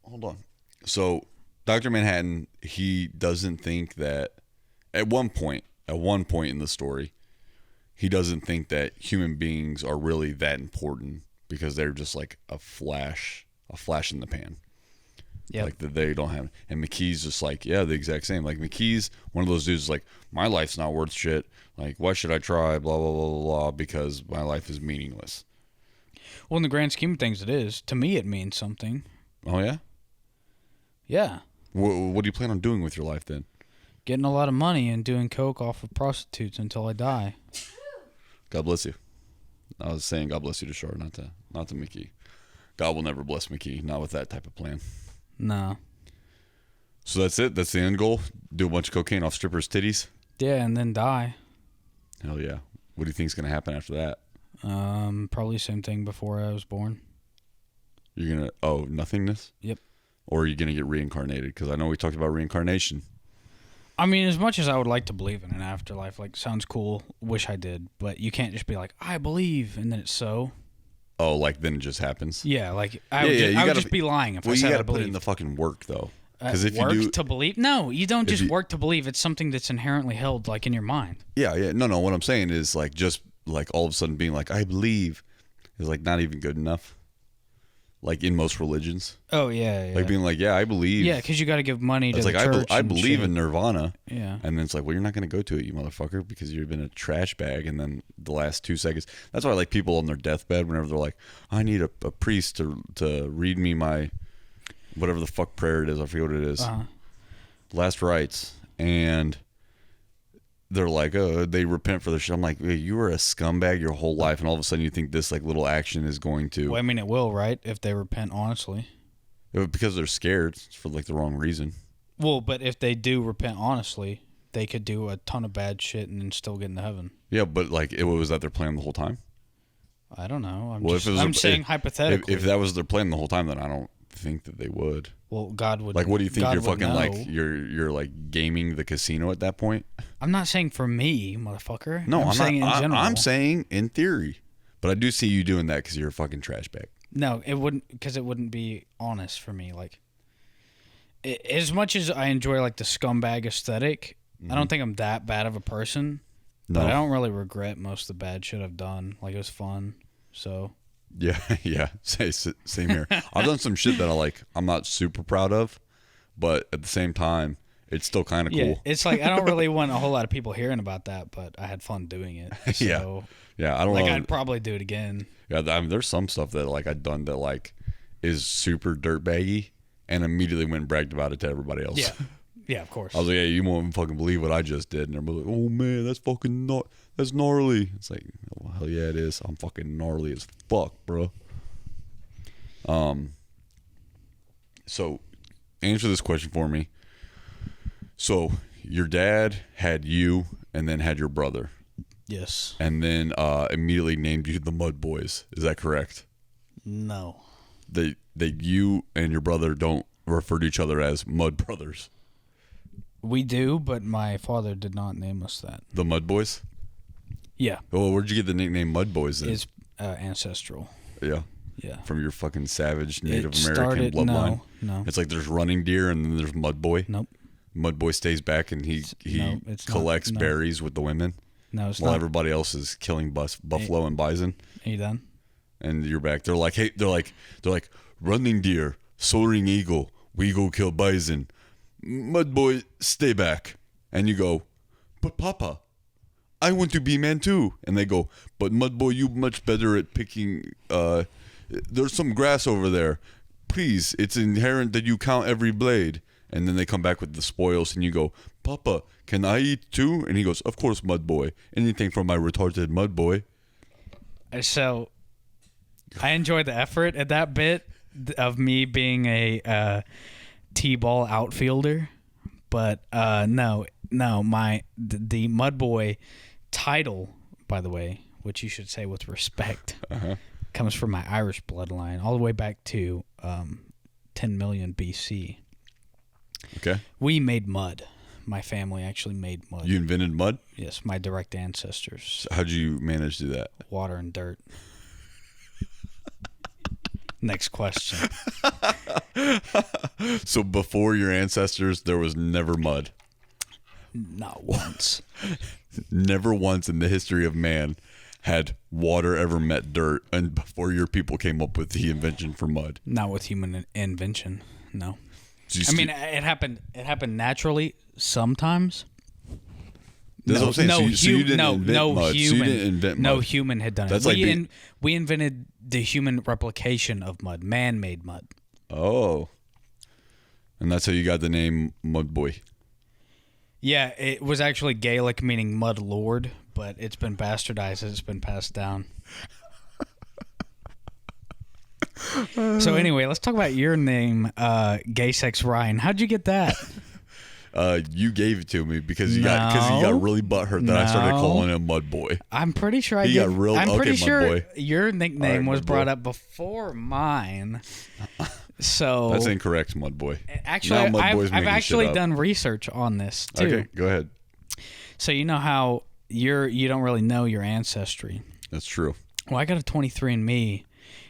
Hold on. So... Dr. Manhattan, he doesn't think that at one point in the story, he doesn't think that human beings are really that important because they're just like a flash in the pan.
Yeah.
Like that they don't have. And McKee's just like, yeah, the exact same. Like McKee's one of those dudes like, my life's not worth shit. Like, why should I try? Blah, blah, blah, blah, blah, because my life is meaningless.
Well, in the grand scheme of things, it is. To me, it means something.
Oh, yeah?
Yeah.
What do you plan on doing with your life then?
Getting a lot of money and doing coke off of prostitutes until I die.
God bless you. I was saying God bless you to Shar, not to McKee. God will never bless McKee, not with that type of plan.
No.
So that's it? That's the end goal? Do a bunch of cocaine off strippers' titties?
Yeah, and then die.
Hell yeah. What do you think is going to happen after that?
Probably same thing before I was born.
You're going to, nothingness?
Yep.
Or are you going to get reincarnated? Because I know we talked about reincarnation.
I mean, as much as I would like to believe in an afterlife, like, sounds cool, wish I did, but you can't just be like, I believe, and then it's so.
Oh, like then it just happens?
Yeah, like, I would just be lying if I said I believe.
Well, you got to put in the fucking work, though. Because if
work
you do
to believe? No, you don't just work to believe. It's something that's inherently held, like, in your mind.
Yeah. No, what I'm saying is, like, just, like, all of a sudden being like, I believe, is, like, not even good enough. Like, in most religions.
Oh, yeah.
Like, being like, yeah, I believe.
Yeah, because you got to give money to
it's
the
like,
church.
I believe in Nirvana.
Yeah.
And then it's like, well, you're not going to go to it, you motherfucker, because you've been a trash bag. And then the last 2 seconds. That's why I like people on their deathbed, whenever they're like, I need a priest to read me my, whatever the fuck prayer it is. I forget what it is. Last rites. And they're like, oh, they repent for their shit. I'm like, hey, you were a scumbag your whole life, and all of a sudden you think this like little action is going to.
Well, I mean, it will, right? If they repent honestly.
Because they're scared for like the wrong reason.
Well, but if they do repent honestly, they could do a ton of bad shit and then still get into heaven.
Yeah, but like, was that their plan the whole time?
I don't know. I'm saying hypothetically.
If that was their plan the whole time, then I don't think that they would.
Well, God would.
Like, what do you think?
God
You're fucking
know.
like you're like gaming the casino at that point.
I'm not saying for me, motherfucker.
No, I'm
saying
not,
in general.
I'm saying in theory, but I do see you doing that because you're a fucking trash bag.
No, it wouldn't, because it wouldn't be honest for me. Like, as much as I enjoy like the scumbag aesthetic, I don't think I'm that bad of a person. No. But I don't really regret most of the bad shit I've done. Like, it was fun, so.
Yeah. Same here. I've done some shit that I'm not super proud of, but at the same time, it's still kind of cool.
Yeah, it's like, I don't really want a whole lot of people hearing about that, but I had fun doing it. So,
yeah. I don't know.
I'd probably do it again.
Yeah, I mean, there's some stuff that I've done that is super dirtbaggy, and immediately went and bragged about it to everybody else.
Yeah, of course.
I was like, hey, you won't even fucking believe what I just did. And everybody's like, oh man, that's fucking that's gnarly. It's like, well, hell yeah, it is. I'm fucking gnarly as fuck, bro. So answer this question for me. So your dad had you and then had your brother.
Yes.
And then immediately named you the Mud Boys. Is that correct?
No.
They you and your brother don't refer to each other as Mud Brothers.
We do, but my father did not name us that.
The Mud Boys?
Yeah.
Well, where'd you get the nickname Mud Boys then?
It's ancestral.
Yeah.
Yeah.
From your fucking savage Native American bloodline.
No.
It's like there's running deer and then there's Mud Boy.
Nope.
Mud Boy stays back and he collects berries with the women.
No, it's
while
not.
Everybody else is killing buffalo and bison.
Are you done?
And you're back. They're like, hey, they're like running deer, soaring eagle, we go kill bison. Mud Boy, stay back. And you go, but Papa, I want to be man too. And they go, but Mud Boy, you much better at picking. There's some grass over there. Please, it's inherent that you count every blade. And then they come back with the spoils, and you go, Papa, can I eat too? And he goes, of course, Mud Boy. Anything from my retarded Mud Boy.
So, I enjoy the effort at that bit of me being a T-ball outfielder, but no, the Mud Boy title, by the way, which you should say with respect, comes from my Irish bloodline, all the way back to 10 million BC.
Okay.
We made mud. My family actually made mud.
You invented mud?
Yes, my direct ancestors.
So how'd you manage to do that?
Water and dirt. Next question.
So before your ancestors, there was never mud?
Not once.
Never once in the history of man had water ever met dirt, and before your people came up with the invention for mud.
Not with human invention. No.
So
I mean, it happened. It happened naturally sometimes.
That's what I'm saying. So you didn't invent mud.
Human.
So you didn't invent mud.
No human had done
That's
it.
like
We invented the human replication of mud, man-made mud.
Oh. And that's how you got the name Mud Boy.
Yeah, it was actually Gaelic, meaning mud lord, but it's been bastardized as it's been passed down. So anyway, let's talk about your name, Gay Sex Ryan. How'd you get that?
You gave it to me because you got really butthurt that I started calling him Mud Boy.
I'm pretty sure I'm pretty sure your nickname was brought up before mine. So
that's incorrect, Mud Boy.
Actually, I've actually done research on this too.
Okay, go ahead.
So you know how you don't really know your ancestry.
That's true.
Well, I got a 23andMe,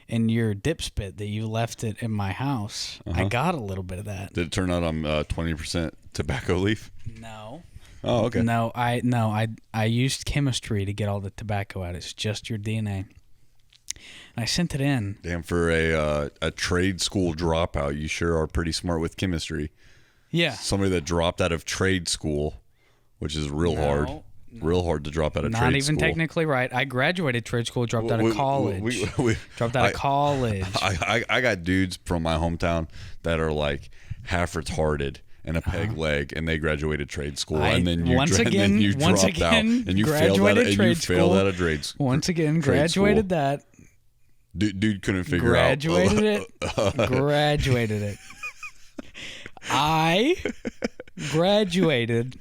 and your dip spit that you left it in my house. I got a little bit of that.
Did it turn out I'm 20% tobacco leaf?
No.
Oh, okay.
No, I used chemistry to get all the tobacco out. It's just your DNA. And I sent it in.
Damn, for a trade school dropout, you sure are pretty smart with chemistry.
Yeah.
Somebody that dropped out of trade school, which is real hard. Real hard to drop out of trade school.
Not even technically right. I graduated trade school, dropped out of college. Dropped out of college.
I got dudes from my hometown that are like half retarded and a peg leg, and they graduated trade school, and then you dropped out and you failed out of trade school.
Once again, graduated that.
Dude couldn't figure
graduated it. I graduated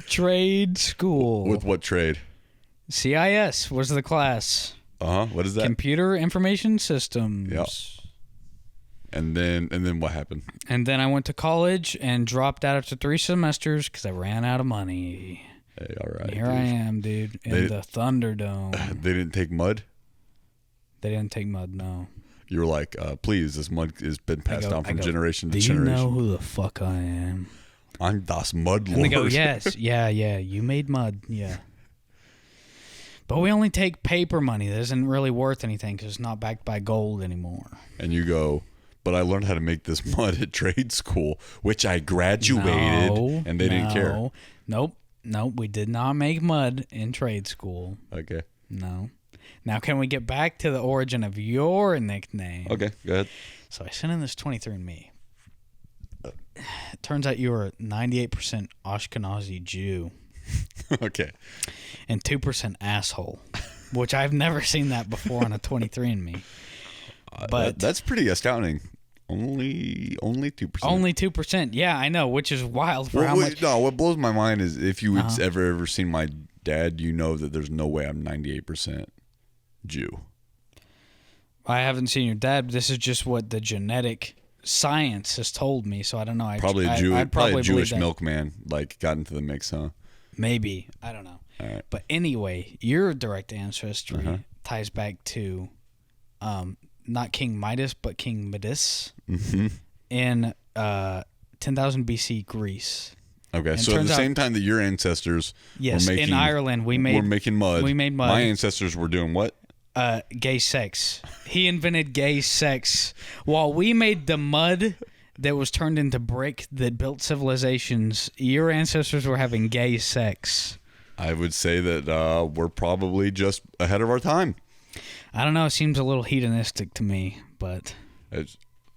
trade school.
With what trade?
CIS was the class.
What is that?
Computer Information Systems.
Yep. And then what happened? And
then I went to college and dropped out after 3 semesters because I ran out of money.
Hey, all right.
Here I am, dude, in the Thunderdome.
They didn't take mud?
They didn't take mud, no.
You were like, please, this mud has been passed down from generation to generation.
Do you know who the fuck I am?
I'm Das Mud Lord.
And they go, yes, yeah, you made mud, yeah. But we only take paper money that isn't really worth anything because it's not backed by gold anymore.
And you go, but I learned how to make this mud at trade school, which I graduated, and they didn't care.
Nope, we did not make mud in trade school.
Okay.
No. Now, can we get back to the origin of your nickname?
Okay, go ahead.
So I sent in this 23andMe. It turns out you were 98% Ashkenazi Jew.
Okay.
And 2% asshole, which I've never seen that before on a 23andMe. But
that's pretty astounding. Only 2%.
Only 2%. Yeah, I know, which is wild for how much.
No, what blows my mind is if you had ever seen my dad, you know that there's no way I'm 98% Jew.
I haven't seen your dad, but this is just what the genetic science has told me, so I don't know.
Probably a Jewish milkman got into the mix, huh?
Maybe. I don't know.
All right.
But anyway, your direct ancestry ties back to not King Midas, but King Midas in 10,000 BC Greece.
Okay, and so at the same time that your ancestors were making...
in Ireland,
we're making mud.
We made mud.
My ancestors were doing what?
Gay sex. He invented gay sex while we made the mud that was turned into brick that built civilizations. Your ancestors were having gay sex.
I would say that we're probably just ahead of our time.
I don't know. It seems a little hedonistic to me, but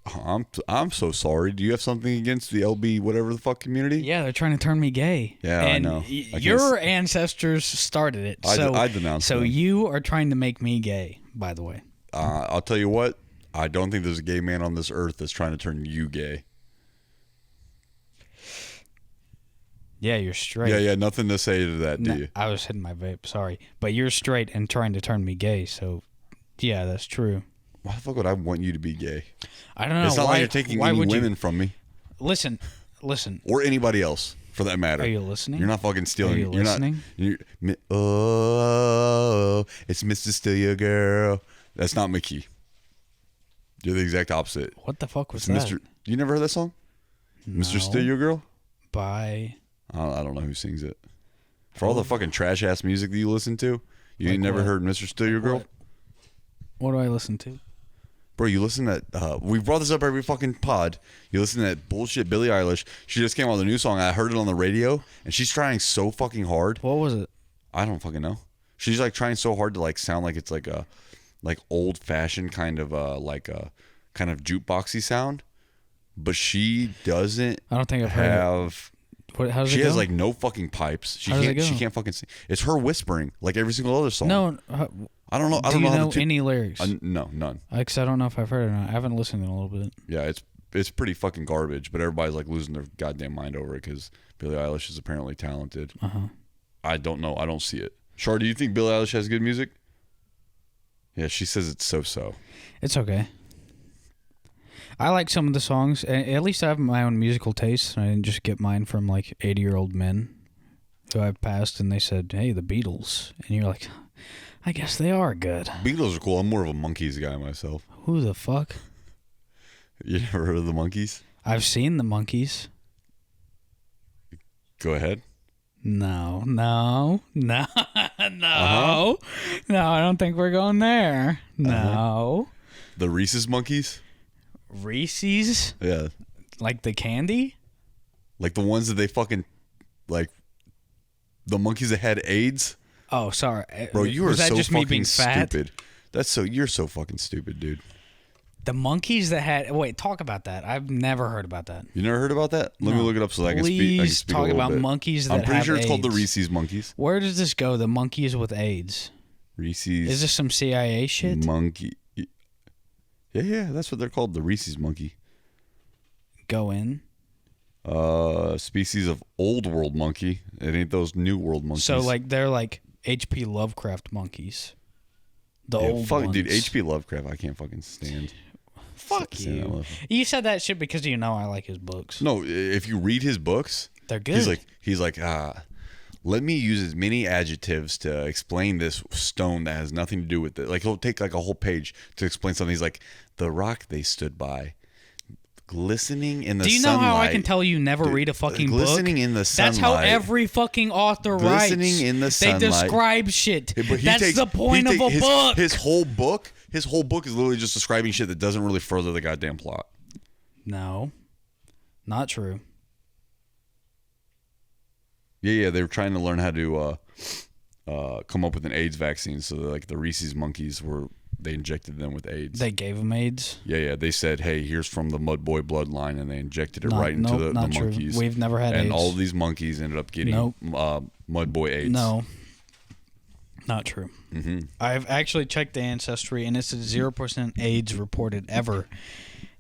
I'm so sorry. Do you have something against the LB whatever the fuck community?
Yeah, they're trying to turn me gay.
Yeah,
and
I know.
Your ancestors started it.
I denounced them.
So you are trying to make me gay, by the way.
I'll tell you what. I don't think there's a gay man on this earth that's trying to turn you gay.
Yeah, you're straight.
Yeah, nothing to say to that, do you?
I was hitting my vape, sorry. But you're straight and trying to turn me gay, so yeah, that's true.
Why the fuck would I want you to be gay?
I don't know.
It's not like you're taking any women from me.
Listen.
Or anybody else, for that matter.
Are you listening?
You're not fucking stealing.
Are you listening?
Oh, it's Mr. Steal Your Girl. That's not Mickey. You're the exact opposite.
What the fuck was that?
You never heard that song?
No.
Mr. Steal Your Girl?
By
I don't know who sings it. For all the fucking trash ass music that you listen to, you ain't never heard Mr. Still Your Girl?
What do I listen to?
Bro, you listen to we brought this up every fucking pod. You listen to that bullshit Billie Eilish. She just came out with a new song. I heard it on the radio, and she's trying so fucking hard.
What was it?
I don't fucking know. She's like trying so hard to like sound like it's like a old fashioned kind of kind of jukeboxy sound, but she doesn't.
I don't think I've heard it. How does it go?
She has like no fucking pipes. She can't fucking sing. It's her whispering like every single other song.
No,
I don't know.
Do you know any lyrics?
No, none.
Because I don't know if I've heard it or not. I haven't listened in a little bit.
Yeah, it's pretty fucking garbage, but everybody's like losing their goddamn mind over it because Billie Eilish is apparently talented. I don't know. I don't see it. Char, do you think Billie Eilish has good music? Yeah, she says it's so-so.
It's okay. I like some of the songs. At least I have my own musical taste. I didn't just get mine from like 80-year-old men who I've passed and they said, hey, the Beatles. And you're like, I guess they are good.
Beatles are cool. I'm more of a Monkees guy myself.
Who the fuck?
You never heard of the Monkees?
I've seen the Monkees.
Go ahead.
No. No, I don't think we're going there. No.
The Reese's Monkees?
Reese's?
Yeah.
Like the candy?
Like the ones that they fucking, like, the monkeys that had AIDS?
Oh, sorry.
Bro, you are so
just
fucking stupid. You're so fucking stupid, dude.
The monkeys that had... Wait, talk about that. I've never heard about that.
You never heard about that? Let me look it up so I can speak.
Please talk about monkeys that have AIDS.
I'm pretty sure it's called the Reese's Monkeys.
Where does this go? The monkeys with AIDS.
Reese's.
Is this some CIA shit?
Monkey. Yeah, that's what they're called. The Reese's monkey.
Go in.
Species of old world monkey. It ain't those new world monkeys.
So like they're like H.P. Lovecraft monkeys. The old ones.
Dude, H.P. Lovecraft, I can't fucking stand.
Fuck you. You said that shit because you know I like his books.
No, if you read his books,
they're good.
He's like, let me use as many adjectives to explain this stone that has nothing to do with it. Like he'll take like a whole page to explain something. He's like, the rock they stood by, glistening in the sunlight.
Do you know how I can tell you never read a fucking book?
Glistening in the sunlight.
That's how every fucking author writes.
Glistening in the sunlight.
They describe shit. That's the point of a book.
His whole book is literally just describing shit that doesn't really further the goddamn plot.
No, not true.
Yeah, they were trying to learn how to come up with an AIDS vaccine. So like the Reese's monkeys they injected them with AIDS.
They gave them AIDS?
Yeah. They said, hey, here's from the Mud Boy bloodline, and they injected it right into the monkeys.
We've never had AIDS.
And all of these monkeys ended up getting Mud Boy AIDS.
No. Not true.
Mm-hmm.
I've actually checked the ancestry, and it's 0% AIDS reported ever.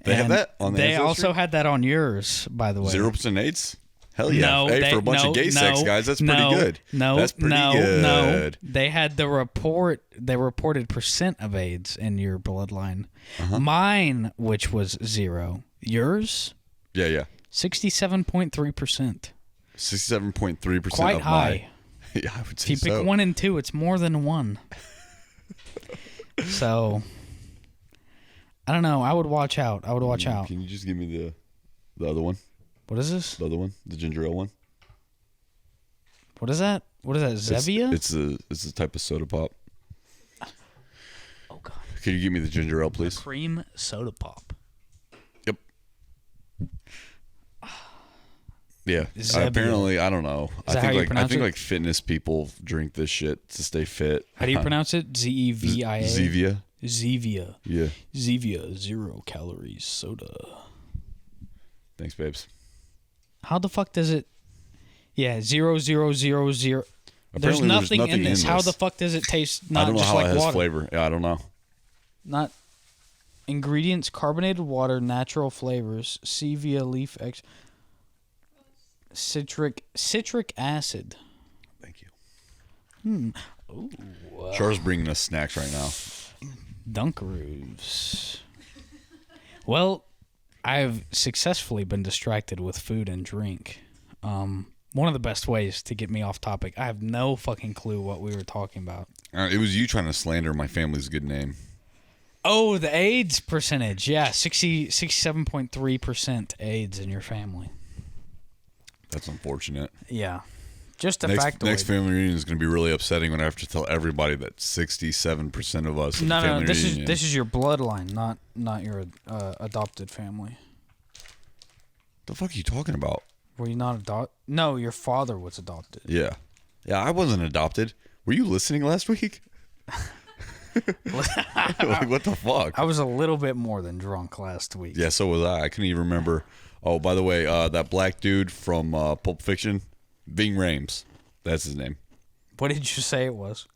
They have that on the
They
ancestry?
also had that on yours, by the way.
0% AIDS? Hell yeah.
No,
hey, for a bunch of gay sex guys, that's pretty good. That's pretty good.
No. They had the report. They reported percent of AIDS in your bloodline. Mine, which was 0. Yours?
Yeah.
67.3%.
67.3%
Quite
of
high.
Yeah, I would say
if you pick 1 and 2, it's more than 1. So, I don't know. I would watch out.
Can you just give me the other one?
What is this?
The other one, the ginger ale one.
What is that? Zevia?
It's a type of soda pop.
Oh god.
Can you give me the ginger ale, please?
Cream soda pop.
Yep. Yeah. Apparently, I don't know. I think like fitness people drink this shit to stay fit.
How do you pronounce it? Zevia.
Zevia.
Zevia.
Yeah.
Zevia 0 calories soda.
Thanks, babes.
How the fuck does it? Yeah, 0, 0, 0, 0. There's
Apparently
nothing in this. How the fuck does it taste? Not
I don't know
just
how
like
it has
water.
flavor. Yeah, I don't know.
Not ingredients: carbonated water, natural flavors, stevia leaf citric acid.
Thank you.
Ooh.
Char's bringing us snacks right now.
Dunkaroos. Well, I've successfully been distracted with food and drink. One of the best ways to get me off topic. I have no fucking clue what we were talking about.
It was you trying to slander my family's good name.
Oh, the AIDS percentage. Yeah, 67.3% AIDS in your family.
That's unfortunate.
Yeah. Just a
Next
factoid.
family reunion is going to be really upsetting when I have to tell everybody that 67% of us at the family reunion.
This is your bloodline, not your adopted family.
The fuck are you talking about?
Were you not adopted? No, your father was adopted.
Yeah. Yeah, I wasn't adopted. Were you listening last week? Like, what the fuck?
I was a little bit more than drunk last week.
Yeah, so was I. I couldn't even remember. Oh, by the way, that black dude from Pulp Fiction, Ving Rhames. That's his name.
What did you say it was?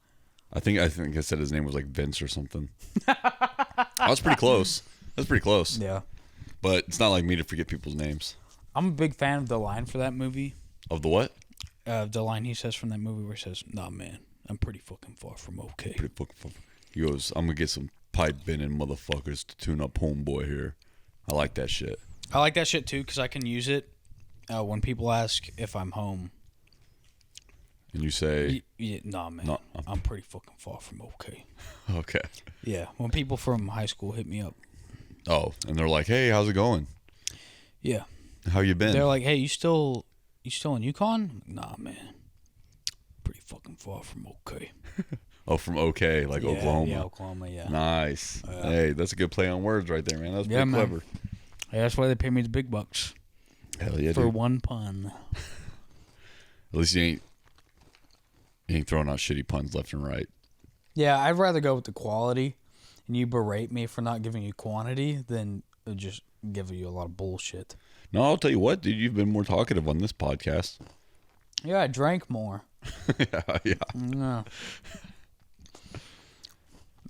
I think I said his name was like Vince or something. I was pretty close. That's pretty close.
Yeah.
But it's not like me to forget people's names.
I'm a big fan of the line for that movie.
Of the what?
The line he says from that movie where he says, "Nah, man, I'm pretty fucking far from okay."
Pretty fucking far. He goes, "I'm gonna get some pipe bending motherfuckers to tune up homeboy here." I like that shit.
I like that shit too because I can use it when people ask if I'm home.
And you say,
"Nah, man,
no,
I'm pretty fucking far from okay."
Okay.
Yeah, when people from high school hit me up.
Oh, and they're like, "Hey, how's it going?
Yeah.
How you been?"
They're like, "Hey, you still in Yukon?" Nah, man, pretty fucking far from okay.
Oh, from OK, like Oklahoma.
Yeah, Oklahoma, yeah.
Nice. Hey, that's a good play on words right there, man. That's pretty clever.
Yeah, that's why they pay me the big bucks.
Hell yeah,
for
dude.
one pun.
At least you ain't throwing out shitty puns left and right.
Yeah, I'd rather go with the quality, and you berate me for not giving you quantity than just give you a lot of bullshit.
No, I'll tell you what, dude. You've been more talkative on this podcast.
Yeah, I drank more.
Yeah.
Yeah.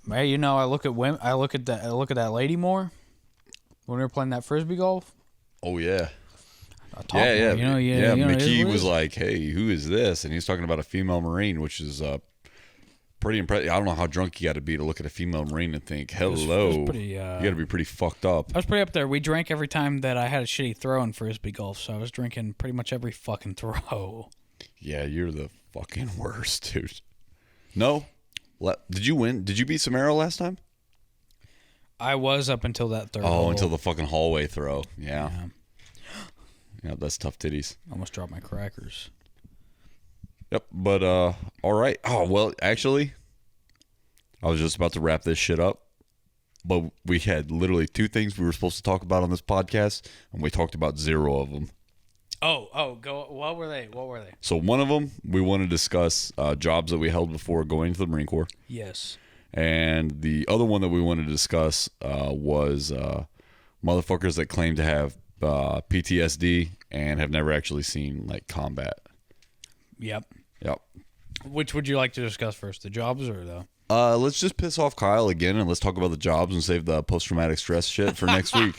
Hey, you know, I look at women. I look at that lady more when we were playing that frisbee golf.
Oh yeah.
I talk more,
Yeah.
You know,
McKee was like, "Hey, who is this?" And he was talking about a female Marine, which is pretty impressive. I don't know how drunk you got to be to look at a female Marine and think, "Hello."
It was pretty,
you got to be pretty fucked up.
I was pretty up there. We drank every time that I had a shitty throw in frisbee golf, so I was drinking pretty much every fucking throw.
Yeah, you're the fucking worst, dude. No. Did you win? Did you beat Samaro last time?
I was up until that third.
Oh, until the fucking hallway throw. Yeah. Yeah, that's tough titties.
Almost dropped my crackers.
Yep, but all right. Oh, well, actually, I was just about to wrap this shit up, but we had literally 2 things we were supposed to talk about on this podcast, and we talked about 0 of them.
Go. What were they?
So one of them, we want to discuss jobs that we held before going to the Marine Corps.
Yes.
And the other one that we wanted to discuss was motherfuckers that claim to have PTSD and have never actually seen like combat.
Yep.
Yep.
Which would you like to discuss first, the jobs or the?
Let's just piss off Kyle again and let's talk about the jobs and save the post-traumatic stress shit for next week.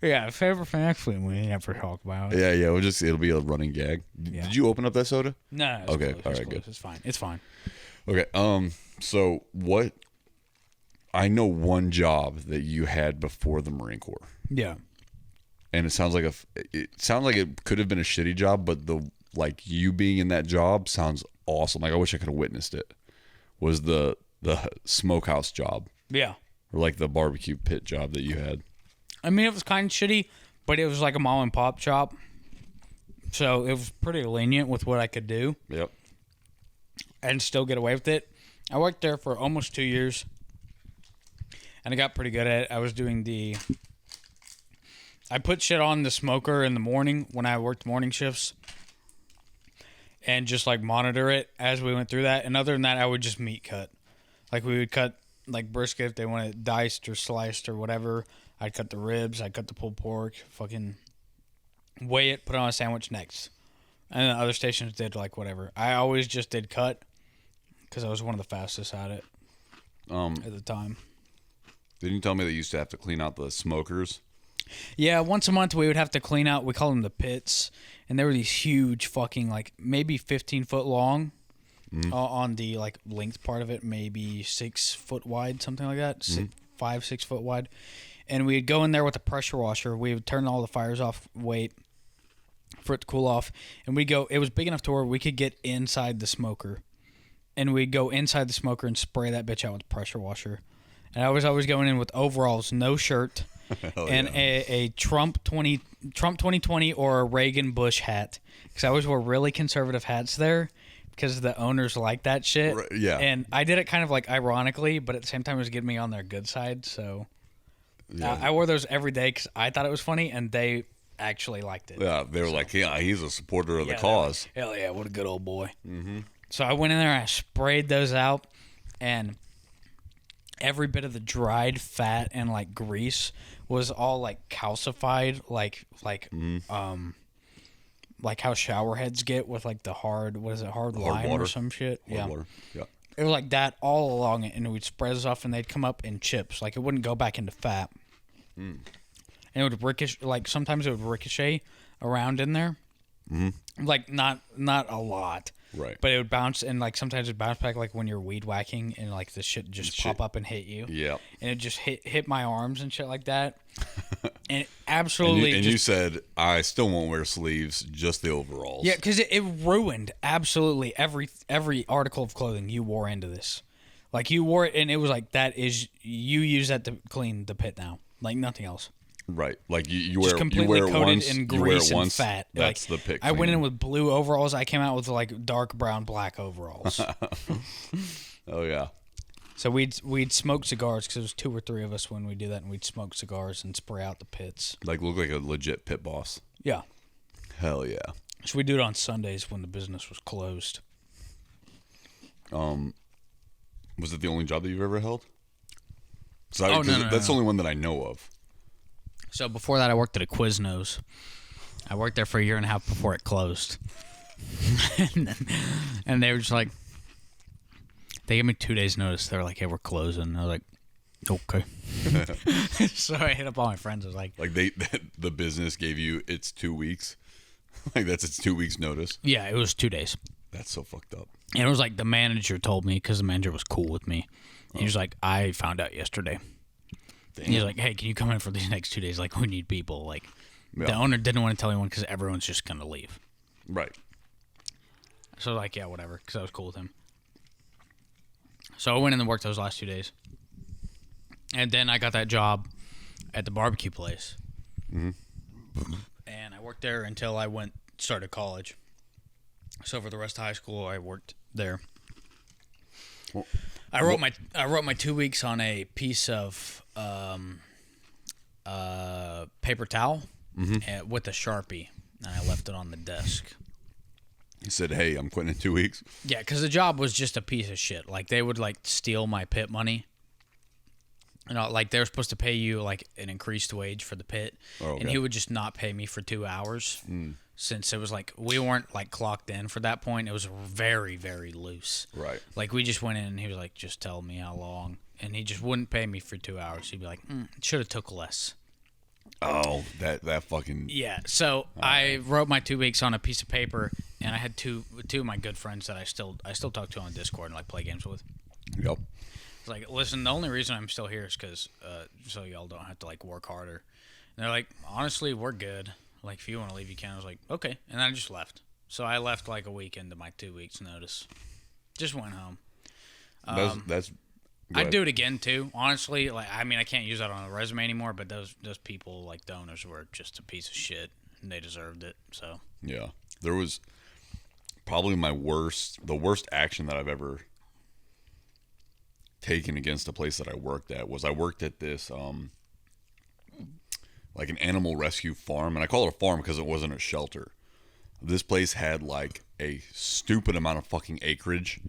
Yeah, favorite for next week we never talk about it.
Yeah. It'll be a running gag.
Yeah.
Did you open up that soda?
No.
Okay.
Close,
All right.
close.
Good.
It's fine.
Okay. So what? I know one job that you had before the Marine Corps.
Yeah.
And it sounds like it could have been a shitty job, but you being in that job sounds awesome. Like I wish I could have witnessed it. Was the smokehouse job?
Yeah.
Or like the barbecue pit job that you had?
I mean, it was kind of shitty, but it was like a mom and pop shop, so it was pretty lenient with what I could do.
Yep.
And still get away with it. I worked there for almost 2 years, and I got pretty good at it. I was doing I put shit on the smoker in the morning when I worked morning shifts, and just like monitor it as we went through that. And other than that, I would just meat cut. Like we would cut like brisket if they wanted it diced or sliced or whatever. I'd cut the ribs, I'd cut the pulled pork, fucking weigh it, put it on a sandwich next. And then other stations did like whatever. I always just did cut because I was one of the fastest at it at the time.
Didn't you tell me that you used to have to clean out the smokers?
Yeah, once a month we would have to clean out, we call them the pits. And they were these huge fucking like maybe 15 foot long on the like length part of it, maybe 6 foot wide, something like that, 5, 6 foot wide. And we'd go in there with a pressure washer. We would turn all the fires off, wait for it to cool off. And we'd go, it was big enough to where we could get inside the smoker. And we'd go inside the smoker and spray that bitch out with a pressure washer. and I was always going in with overalls, no shirt, and a Trump 2020 or a Reagan Bush hat. Because I always wore really conservative hats there because the owners like that shit.
Right, yeah.
And I did it kind of like ironically, but at the same time it was getting me on their good side. So I wore those every day because I thought it was funny, and they actually liked it.
Yeah, they were like, yeah, he's a supporter of the cause.
Like, hell yeah, what a good old boy. Mm-hmm. So I went in there and I sprayed those out, and every bit of the dried fat and like grease was all like calcified, like how shower heads get with like the hard lime
water.
or some shit.
Hard water. Yeah.
It was like that all along it, and we'd spread those off, and they'd come up in chips. Like it wouldn't go back into fat. And it would ricochet. Like sometimes it would ricochet around in there. Mm-hmm. Like not a lot.
Right.
But it would bounce, and like sometimes it'd bounce back, like when you're weed whacking, and like the shit just pop up and hit you.
Yeah.
And it just hit my arms and shit like that. And it absolutely.
And you said, I still won't wear sleeves, just the overalls.
Yeah, because it ruined absolutely every article of clothing you wore into this. Like you wore it, and it was like you use that to clean the pit now, like nothing else.
Right, like you
Just
wear
completely
you wear it
coated
once,
in
you wear
grease
it
and
once,
fat.
That's
like,
the pick.
I went in with blue overalls. I came out with like dark brown, black overalls.
Oh yeah.
So we'd smoke cigars because there was 2 or 3 of us when we do that, and we'd smoke cigars and spray out the pits.
Like look like a legit pit boss.
Yeah.
Hell yeah.
So we do it on Sundays when the business was closed.
Was it the only job that you've ever held?
No,
That's the only one that I know of.
So before that, I worked at a Quiznos. I worked there for a year and a half before it closed. And they were just like, they gave me 2 days notice. They were like, hey, we're closing. I was like, okay. So I hit up all my friends. I was like
the business gave you its 2 weeks. Like that's its 2 weeks notice.
Yeah, it was 2 days.
That's so fucked up.
And it was like the manager told me, because the manager was cool with me. He was like, I found out yesterday. He was like, hey, can you come in for these next 2 days? Like, we need people. Like, the owner didn't want to tell anyone because everyone's just going to leave.
Right.
So, like, yeah, whatever, because I was cool with him. So I went in and worked those last 2 days. And then I got that job at the barbecue place. Mm-hmm. And I worked there until I started college. So for the rest of high school, I worked there. Well, I wrote my 2 weeks on a piece of paper towel with a Sharpie, and I left it on the desk.
He said, hey, I'm quitting in 2 weeks.
Yeah, because the job was just a piece of shit. Like, they would, like, steal my pit money. You know, like, they were supposed to pay you, like, an increased wage for the pit. Oh, okay. And he would just not pay me for 2 hours. Since it was, like, we weren't, like, clocked in for that point. It was very, very loose.
Right.
Like, we just went in, and he was like, just tell me how long. And he just wouldn't pay me for 2 hours. He'd be like, should have took less.
Oh, that fucking...
Yeah, so I wrote my 2 weeks on a piece of paper, and I had two of my good friends that I still talk to on Discord and, like, play games with.
Yep.
It's like, listen, the only reason I'm still here is because so y'all don't have to, like, work harder. And they're like, honestly, we're good. Like, if you want to leave, you can. I was like, okay. And then I just left. So I left, like, a week into my 2 weeks notice. Just went home.
That's
I'd do it again, too. Honestly, like, I mean, I can't use that on a resume anymore, but those people, like, the owners were just a piece of shit, and they deserved it, so.
Yeah. There was probably the worst action that I've ever taken against a place that I worked at was I worked at this, like an animal rescue farm, and I call it a farm because it wasn't a shelter. This place had, like, a stupid amount of fucking acreage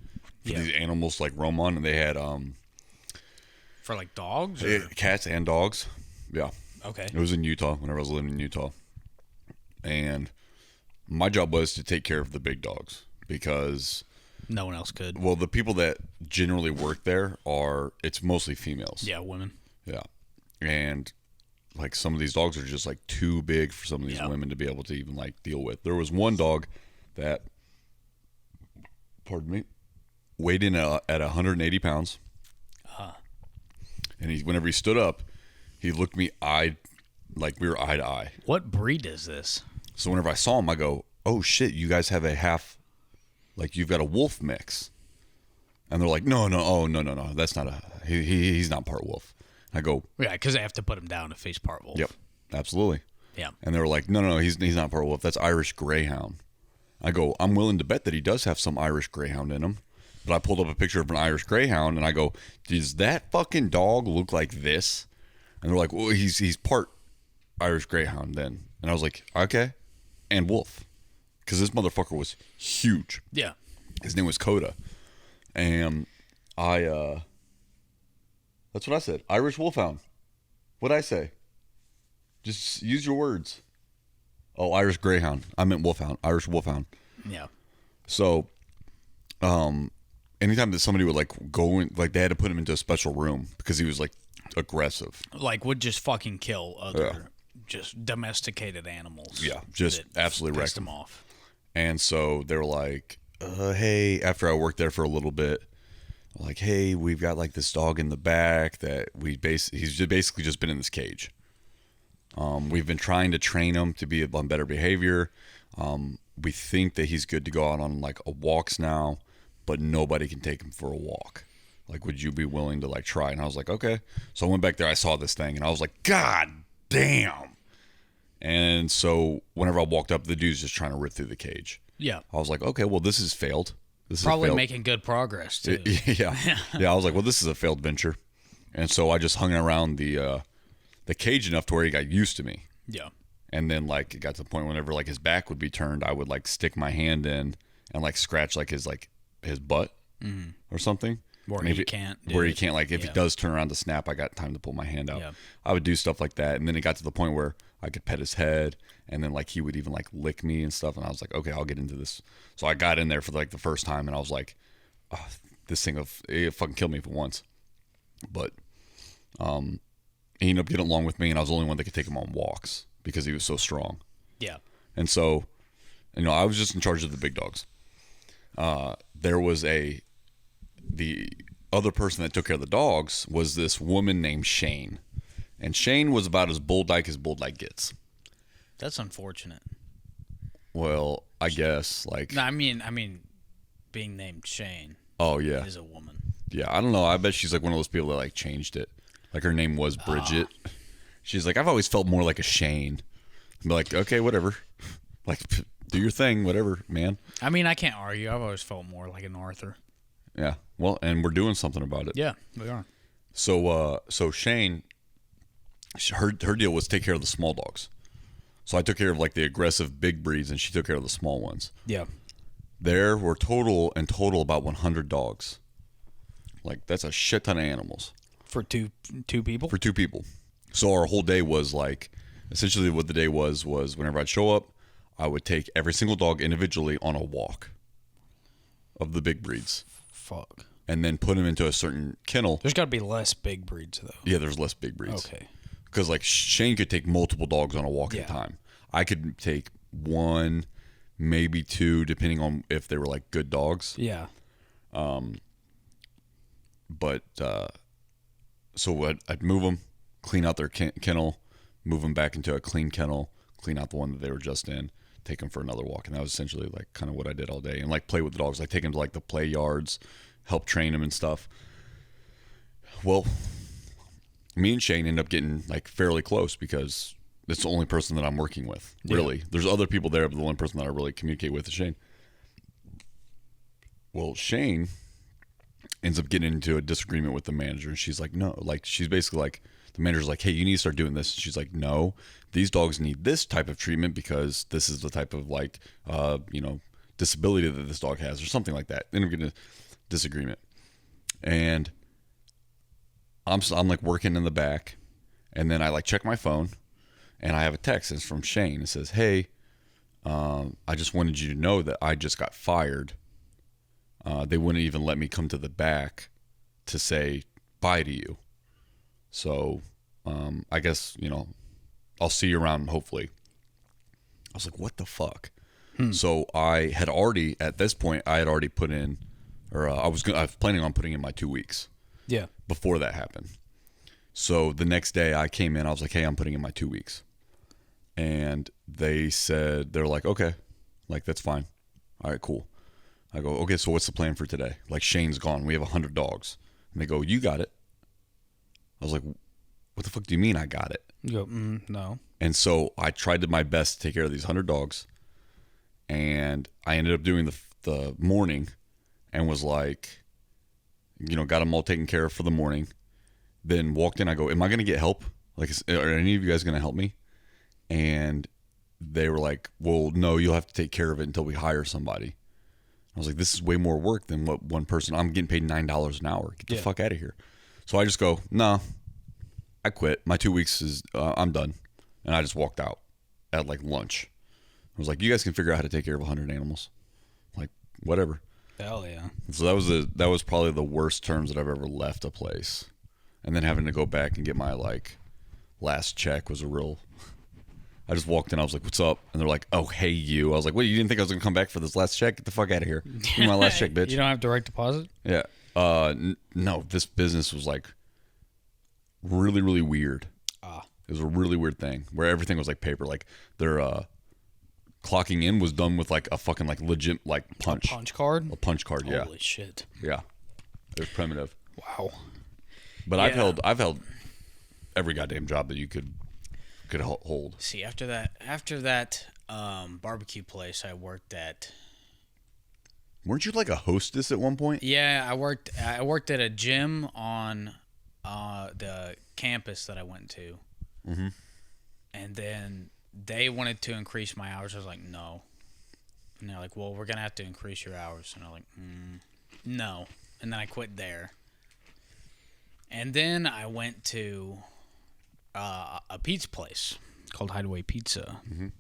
for these animals to, like, roam on, and they had,
for, like, dogs? Or?
Cats and dogs. Yeah.
Okay.
It was in Utah, whenever I was living in Utah. And my job was to take care of the big dogs because...
No one else could.
Well, the people that generally work there it's mostly females.
Yeah, women.
Yeah. And, like, some of these dogs are just, like, too big for some of these women to be able to even, like, deal with. There was one dog that, pardon me, weighed in at 180 pounds. And whenever he stood up, he looked me like we were eye to eye.
What breed is this?
So whenever I saw him, I go, oh shit, you guys have a half, like you've got a wolf mix. And they're like, no, that's not he's not part wolf. I go,
Yeah, because they have to put him down to face part wolf.
yep, absolutely.
Yeah.
And they were like, no, he's not part wolf. That's Irish Greyhound. I go, I'm willing to bet that he does have some Irish Greyhound in him. But I pulled up a picture of an Irish Greyhound, and I go, does that fucking dog look like this? And they're like, well, he's part Irish Greyhound then. And I was like, okay. And wolf. Because this motherfucker was huge.
Yeah.
His name was Coda. And that's what I said. Irish Wolfhound. What'd I say? Just use your words. Oh, Irish Greyhound. I meant Wolfhound. Irish Wolfhound.
Yeah.
So, anytime that somebody would like go in, like they had to put him into a special room because he was like aggressive.
Like would just fucking kill other just domesticated animals.
Yeah, just absolutely wreck
them off.
And so they were like, hey, after I worked there for a little bit, like, hey, we've got like this dog in the back that he's basically just been in this cage. We've been trying to train him to be on better behavior. We think that he's good to go out on like walks now, but nobody can take him for a walk. Like, would you be willing to like try? And I was like, okay. So I went back there, I saw this thing, and I was like, God damn. And so whenever I walked up, the dude's just trying to rip through the cage.
Yeah.
I was like, okay, well, this has failed. This
Probably
is
making good progress too.
Yeah. I was like, well, this is a failed venture. And so I just hung around the cage enough to where he got used to me.
Yeah.
And then like it got to the point whenever like his back would be turned, I would like stick my hand in and like scratch like his butt or something.
Where he can't.
Like if he does turn around to snap, I got time to pull my hand out.
Yeah.
I would do stuff like that. And then it got to the point where I could pet his head, and then like he would even like lick me and stuff. And I was like, okay, I'll get into this. So I got in there for like the first time, and I was like, oh, this thing it fucking killed me for once. But he ended up getting along with me, and I was the only one that could take him on walks because he was so strong.
Yeah.
And so, I was just in charge of the big dogs. There was the other person that took care of the dogs was this woman named Shane. And Shane was about as bull-like gets.
That's unfortunate.
Well, I guess like.
No, I mean, being named Shane.
Oh yeah.
Is a woman.
Yeah, I don't know. I bet she's like one of those people that like changed it. Like her name was Bridget. She's like, I've always felt more like a Shane. I'm like, okay, whatever. Like, do your thing, whatever, man. I
mean, I can't argue. I've always felt more like an Arthur.
Yeah. Well, and we're doing something about it.
Yeah, we are.
So Shane, her deal was take care of the small dogs. So I took care of like the aggressive big breeds, and she took care of the small ones.
Yeah.
There were total about 100 dogs. Like that's a shit ton of animals.
For two people?
For two people. So our whole day was like, essentially what the day was whenever I'd show up, I would take every single dog individually on a walk of the big breeds.
Fuck.
And then put them into a certain kennel.
There's got to be less big breeds, though.
Yeah, there's less big breeds.
Okay.
Because like Shane could take multiple dogs on a walk at a time. I could take one, maybe two, depending on if they were like good dogs.
Yeah.
But so I'd move them, clean out their kennel, move them back into a clean kennel, clean out the one that they were just in, take them for another walk. And that was essentially like kind of what I did all day. And like play with the dogs, like take them to like the play yards, help train them and stuff. Well, me and Shane ended up getting like fairly close because it's the only person that I'm working with, really. Yeah. There's other people there, but the only person that I really communicate with is Shane. Well, Shane ends up getting into a disagreement with the manager, and she's like, no, like she's basically like, the manager's like, hey, you need to start doing this. And she's like, no, these dogs need this type of treatment because this is the type of like, disability that this dog has or something like that. Then we're getting a disagreement. And I'm like working in the back, and then I like check my phone, and I have a text, and it's from Shane. It says, hey, I just wanted you to know that I just got fired. They wouldn't even let me come to the back to say bye to you. So I guess, I'll see you around, hopefully. I was like, what the fuck? So I had already, at this point, put in, or I was planning on putting in my 2 weeks.
Yeah.
Before that happened. So the next day I came in, I was like, hey, I'm putting in my 2 weeks. And they're like, okay, like that's fine. All right, cool. I go, okay, so what's the plan for today? Like, Shane's gone. We have 100 dogs. And they go, you got it. I was like, what the fuck do you mean I got it?
You go, no.
And so I tried my best to take care of these 100 dogs. And I ended up doing the morning and was like, got them all taken care of for the morning. Then walked in. I go, am I going to get help? Like, are any of you guys going to help me? And they were like, well, no, you'll have to take care of it until we hire somebody. I was like, this is way more work than what one person. I'm getting paid $9 an hour. Get the fuck out of here. So I just go, no, I quit. My 2 weeks is, I'm done. And I just walked out at like lunch. I was like, you guys can figure out how to take care of 100 animals. Like, whatever.
Hell yeah.
So that was probably the worst terms that I've ever left a place. And then having to go back and get my like last check was a real. I just walked in. I was like, "What's up?" And they're like, "Oh, hey, you." I was like, "What? You didn't think I was gonna come back for this last check? Get the fuck out of here! Give me my last check, bitch."
You don't have direct deposit?
Yeah. No. This business was like really, really weird. It was a really weird thing where everything was like paper. Like their clocking in was done with like a fucking like legit like punch.
A punch card?
A punch card. Yeah.
Holy shit.
Yeah. It was primitive.
Wow.
But I've held every goddamn job that you could hold.
See, after that barbecue place I worked at.
Weren't you like a hostess at one point?
Yeah, I worked at a gym on the campus that I went to.
Mm-hmm.
And then they wanted to increase my hours. I was like, no. And they're like, well, we're gonna have to increase your hours. And I'm like, no. And then I quit there. And then I went to a pizza place called Hideaway Pizza.
Mm-hmm.
And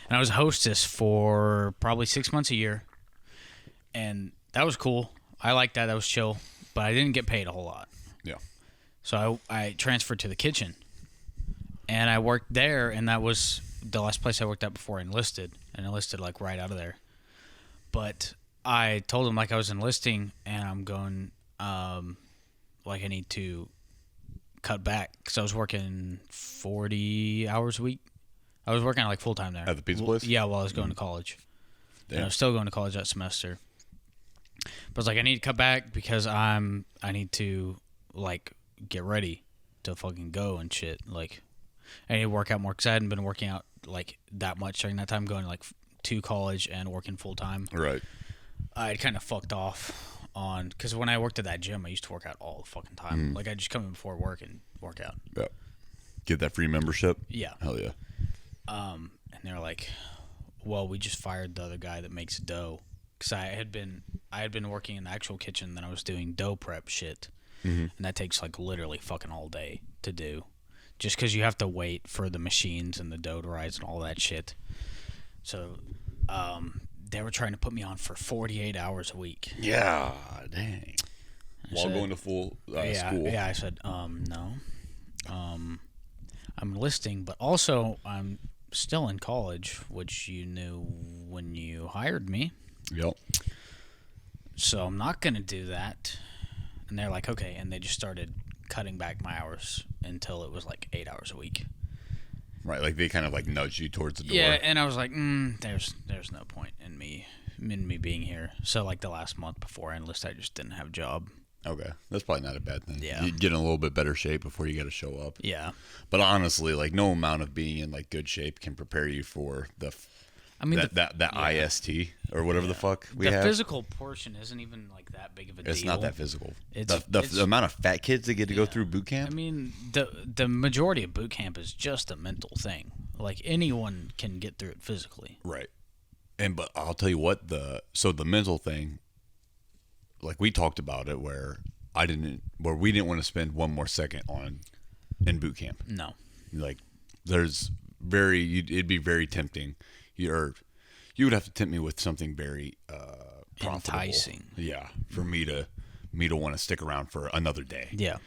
I was a hostess for probably 6 months a year. And that was cool. I liked that. That was chill. But I didn't get paid a whole lot.
Yeah.
So I transferred to the kitchen. And I worked there. And that was the last place I worked at before I enlisted. And enlisted like right out of there. But I told them like I was enlisting. And I'm going... like I need to cut back because I was working 40 hours a week. I was working like full time there
at the pizza place.
Yeah, while I was going to college. And I was still going to college that semester. But I was like, I need to cut back because I need to like get ready to fucking go and shit. Like I need to work out more because I hadn't been working out like that much during that time, going like to college and working full time.
Right.
I'd kind of fucked off on because when I worked at that gym, I used to work out all the fucking time. Like I just come in before work and work out.
Yeah. Get that free membership.
Yeah.
Hell yeah.
And they're like, "Well, we just fired the other guy that makes dough because I had been working in the actual kitchen, then I was doing dough prep shit, and that takes like literally fucking all day to do, just because you have to wait for the machines and the dough to rise and all that shit. So, they were trying to put me on for 48 hours a week.
Yeah, dang. While going to full school.
Yeah, I said, no. I'm enlisting, but also I'm still in college, which you knew when you hired me.
Yep.
So I'm not going to do that. And they're like, okay. And they just started cutting back my hours until it was like 8 hours a week.
Right, like they kind of like nudged you towards the door.
Yeah, and I was like, there's no point in me being here. So like the last month before I enlisted, I just didn't have a job.
Okay, that's probably not a bad thing.
Yeah,
you get in a little bit better shape before you got to show up.
Yeah,
but honestly, like no amount of being in like good shape can prepare you for that IST or whatever the fuck we have.
The physical portion isn't even like that big of a deal.
It's not that physical.
It's
the amount of fat kids that get to go through boot camp.
I mean, the majority of boot camp is just a mental thing. Like anyone can get through it physically.
Right. But I'll tell you what, the mental thing, like we talked about it where we didn't want to spend one more second in boot camp.
No.
Like it'd be very tempting. You would have to tempt me with something very profitable.
Enticing.
Yeah, for me to want to stick around for another day.
Yeah.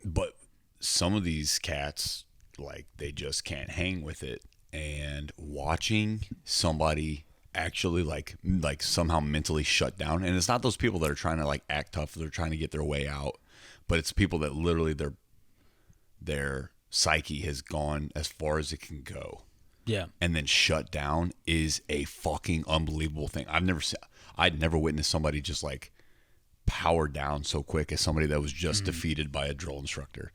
But some of these cats, like, they just can't hang with it, and watching somebody actually like somehow mentally shut down, and it's not those people that are trying to like act tough, they're trying to get their way out, but it's people that literally their psyche has gone as far as it can go. and then shut down is a fucking unbelievable thing. I'd never witnessed somebody just like power down so quick as somebody that was just defeated by a drill instructor.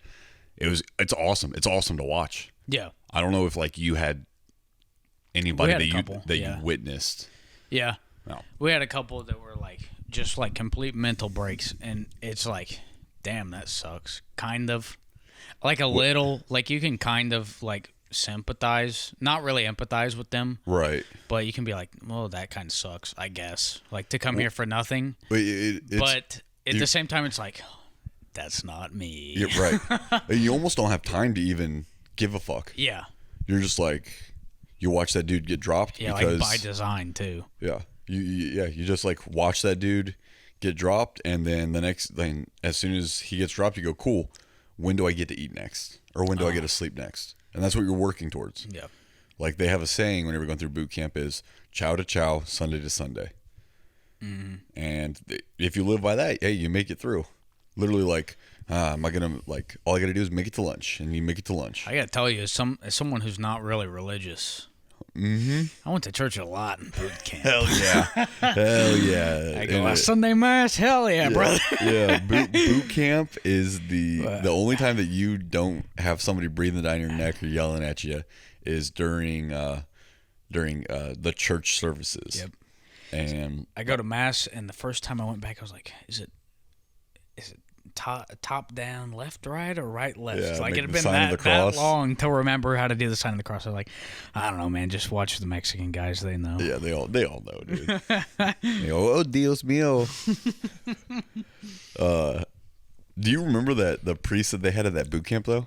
It's awesome. It's awesome to watch.
Yeah.
I don't know if like you had anybody that you witnessed.
Yeah.
No.
We had a couple that were like just like complete mental breaks, and it's like, damn, that sucks. Kind of. Like a little, like you can kind of like sympathize, not really empathize with them.
Right.
But you can be like, well, that kind of sucks, I guess. Like to come here for nothing.
But
at the same time, it's like, that's not me.
You're right. You almost don't have time to even give a fuck.
Yeah.
You're just like, you watch that dude get dropped.
Yeah,
because,
like by design too.
Yeah. You just like watch that dude get dropped, and then then as soon as he gets dropped, you go, cool. When do I get to eat next? Or when do I get to sleep next? And that's what you're working towards.
Yeah.
Like they have a saying whenever you're going through boot camp is chow to chow, Sunday to Sunday. Mm-hmm. And if you live by that, hey, you make it through. Literally like, am I going to, like, all I got to do is make it to lunch, and you make it to lunch.
I got to tell you, as someone who's not really religious, I went to church a lot in boot camp.
Hell yeah. Hell yeah.
I go, Sunday Mass? Hell yeah, brother.
Yeah, boot camp is the only time that you don't have somebody breathing down your neck or yelling at you is during the church services.
Yep.
And
I go to Mass, and the first time I went back, I was like, is it top down, left, right, or right, left?
Yeah,
like it had been that long to remember how to do the sign of the cross. I was like, I don't know, man. Just watch the Mexican guys; they know.
Yeah, they all know, dude. They go, oh, Dios mío. Do you remember the priest that they had at that boot camp though?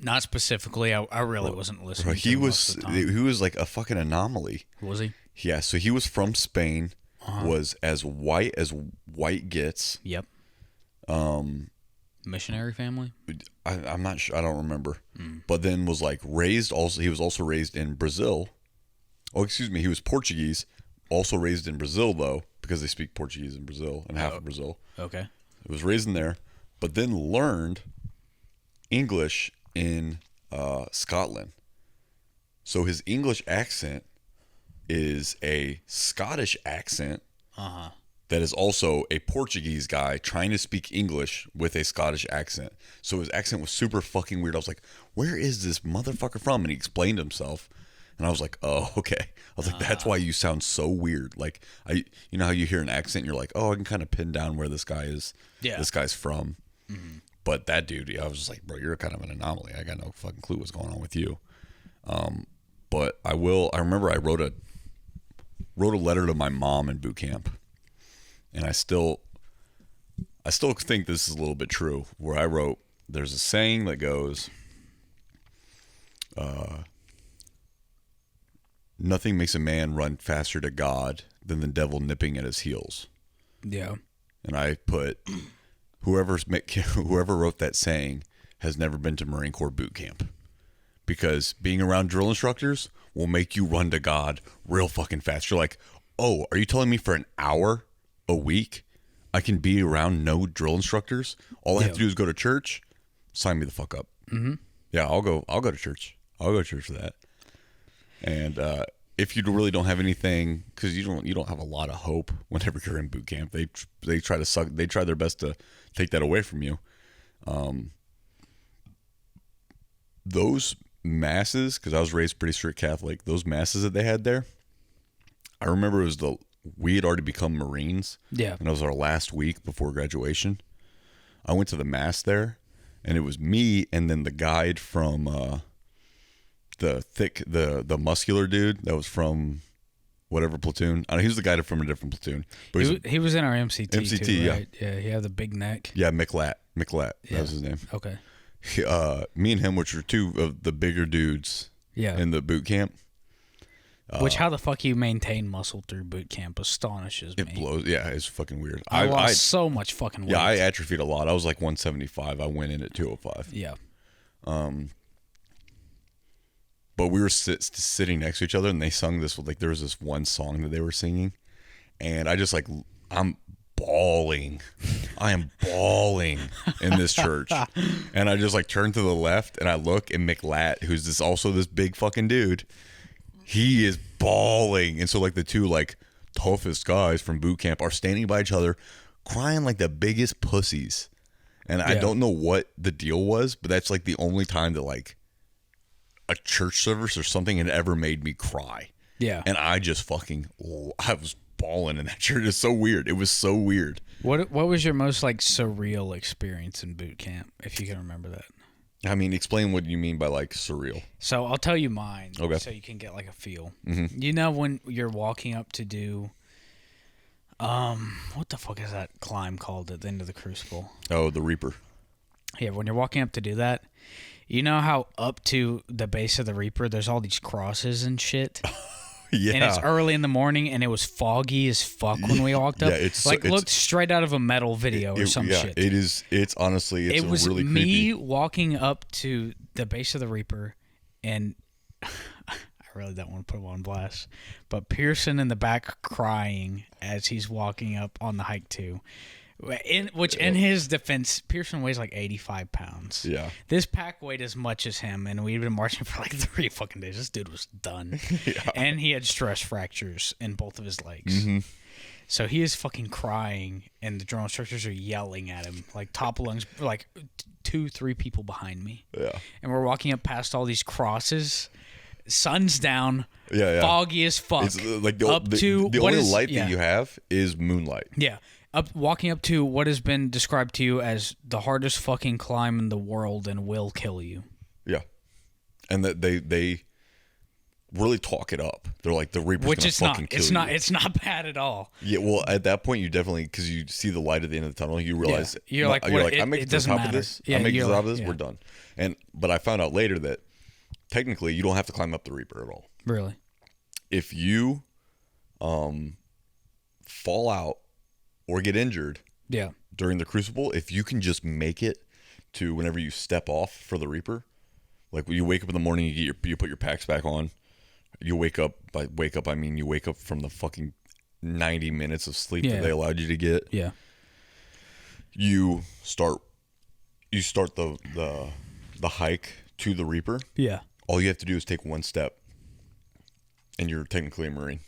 Not specifically. I really wasn't listening.
He was like a fucking anomaly.
Was he?
Yeah. So he was from Spain. Was as white gets.
Yep. Missionary family?
I'm not sure. I don't remember. But then was like raised also. He was also raised in Brazil. Oh, excuse me. He was Portuguese. Also raised in Brazil though, because they speak Portuguese in Brazil and half of Brazil.
Okay.
He was raised in there, but then learned English in Scotland. So his English accent is a Scottish accent. That is also a Portuguese guy trying to speak English with a Scottish accent. So his accent was super fucking weird. I was like, where is this motherfucker from? And he explained himself. And I was like, oh, okay. I was like, that's why you sound so weird. Like, you know how you hear an accent and you're like, oh, I can kind of pin down where this guy is. Yeah. This guy's from. Mm-hmm. But that dude, I was just like, bro, you're kind of an anomaly. I got no fucking clue what's going on with you. But I remember I wrote a letter to my mom in boot camp. And I still think this is a little bit true, where I wrote, there's a saying that goes, nothing makes a man run faster to God than the devil nipping at his heels.
Yeah.
And I put, whoever wrote that saying has never been to Marine Corps boot camp. Because being around drill instructors will make you run to God real fucking fast. You're like, oh, are you telling me for an hour a week I can be around no drill instructors? All I have to do is go to church. Sign me the fuck up. Mm-hmm. Yeah, I'll go to church. I'll go to church for that. And if you really don't have anything, because you don't have a lot of hope whenever you're in boot camp, they try their best to take that away from you. Those masses, because I was raised pretty strict Catholic, those masses that they had there, I remember we had already become Marines. Yeah. And it was our last week before graduation. I went to the mass there, and it was me and then the guide from the muscular dude that was from whatever platoon. I know he was the guy from a different platoon. But
he was in our MCT too, right?
Yeah.
Yeah, he had the big neck.
Yeah, McLat.
Yeah.
That was his name.
Okay.
Me and him, which were two of the bigger dudes in the boot camp.
Which, how the fuck you maintain muscle through boot camp astonishes me.
It blows. Yeah, it's fucking weird.
I lost so much fucking weight.
Yeah, I atrophied a lot. I was like 175. I went in at 205. Yeah. But we were sitting next to each other, and they sung this, like, there was this one song that they were singing, and I just, like, I'm bawling. I am bawling in this church. And I just like turn to the left and I look, and McLat, who's this big fucking dude, he is bawling. And so like the two like toughest guys from boot camp are standing by each other crying like the biggest pussies. And I don't know what the deal was, but that's like the only time that like a church service or something had ever made me cry.
Yeah.
And I just I was bawling in that church. It's so weird. It was so weird.
What was your most like surreal experience in boot camp, if you can remember that?
I mean, explain what you mean by like surreal.
So I'll tell you mine,
okay,
so you can get like a feel. Mm-hmm. You know when you're walking up to do, what the fuck is that climb called at the end of the Crucible?
Oh, the Reaper.
Yeah, when you're walking up to do that, you know how up to the base of the Reaper, there's all these crosses and shit?
Yeah.
And it's early in the morning, and it was foggy as fuck when we walked up. Yeah, it's like looked straight out of a metal video or some shit.
It is. It's honestly, it was really
me
creepy.
Walking up to the base of the Reaper, and I really don't want to put him on blast, but Pearson in the back crying as he's walking up on the hike too. In his defense, Pearson weighs like 85 pounds.
Yeah.
This pack weighed as much as him, and we'd been marching for like 3 fucking days. This dude was done. Yeah. And he had stress fractures in both of his legs. Mm-hmm. So he is fucking crying, and the drill instructors are yelling at him, like top lungs, like 2-3 people behind me.
Yeah.
And we're walking up past all these crosses. Sun's down. Yeah. Foggy as fuck.
It's like the only light that you have is moonlight.
Yeah. Walking up to what has been described to you as the hardest fucking climb in the world and will kill you. Yeah. And that they really talk it up. They're like, the Reaper's going to fucking kill you. It's not bad at all.
Yeah, well, at that point, you definitely, because you see the light at the end of the tunnel, you realize,
you're like, I
make it to the top of this, I make it to the top of this, we're done. But I found out later that technically you don't have to climb up the Reaper at all.
Really?
If you fall out or get injured during the Crucible, if you can just make it to whenever you step off for the Reaper, like when you wake up in the morning, you put your packs back on, you wake up, I mean you wake up from the fucking 90 minutes of sleep that they allowed you to get. Yeah. You start the hike to the Reaper. Yeah. All you have to do is take one step, and you're technically a Marine.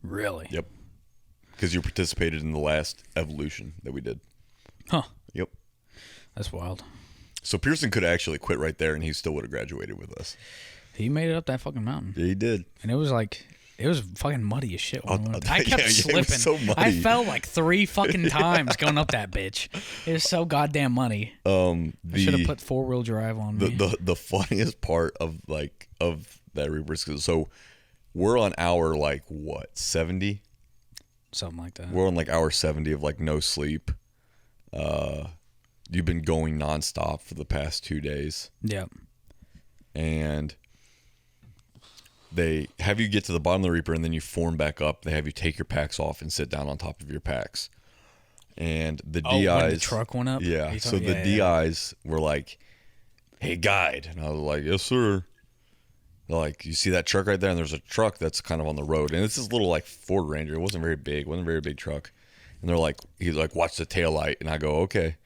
Really?
Yep. Because you participated in the last evolution that we did.
Huh.
Yep.
That's wild.
So Pearson could have actually quit right there, and he still would have graduated with us.
He made it up that fucking mountain.
Yeah, he did.
And it was fucking muddy as shit. I kept slipping. It was so muddy. I fell like 3 fucking times going up that bitch. It was so goddamn muddy. I should have put 4-wheel drive on me.
The funniest part of that Reaper, so we're on hour 70?
Something like that.
We're on hour 70 of no sleep. You've been going nonstop for the past 2 days.
Yep.
And they have you get to the bottom of the Reaper, and then you form back up. They have you take your packs off and sit down on top of your packs. And the DIs,
when the truck went up?
Yeah. So the DIs were like, "Hey, guide." And I was like, "Yes, sir." They're like, "You see that truck right there?" And there's a truck that's kind of on the road. And it's this little Ford Ranger. It wasn't very big. It wasn't a very big truck. And they're like, he's like, "Watch the taillight." And I go, "Okay."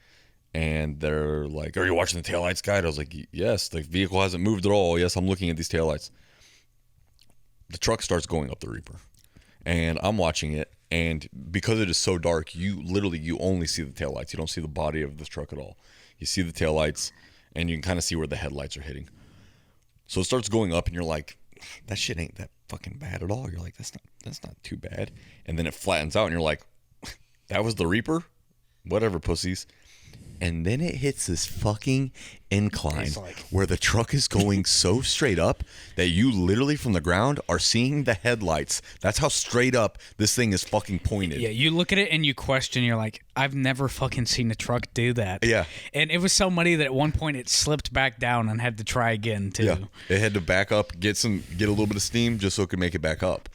And they're like, "Are you watching the taillights, guide?" I was like, "Yes, the vehicle hasn't moved at all. Yes, I'm looking at these taillights." The truck starts going up the Reaper, and I'm watching it. And because it is so dark, you only see the taillights. You don't see the body of this truck at all. You see the taillights, and you can kind of see where the headlights are hitting. So it starts going up, and you're like, "That shit ain't that fucking bad at all." You're like, "That's not too bad." And then it flattens out, and you're like, "That was the Reaper? Whatever, pussies." And then it hits this fucking incline where the truck is going so straight up that you literally from the ground are seeing the headlights. That's how straight up this thing is fucking pointed.
Yeah, you look at it and you question. You're like, I've never fucking seen a truck do that.
Yeah.
And it was so muddy that at one point it slipped back down and had to try again too. Yeah.
It had to back up, get a little bit of steam just so it could make it back up.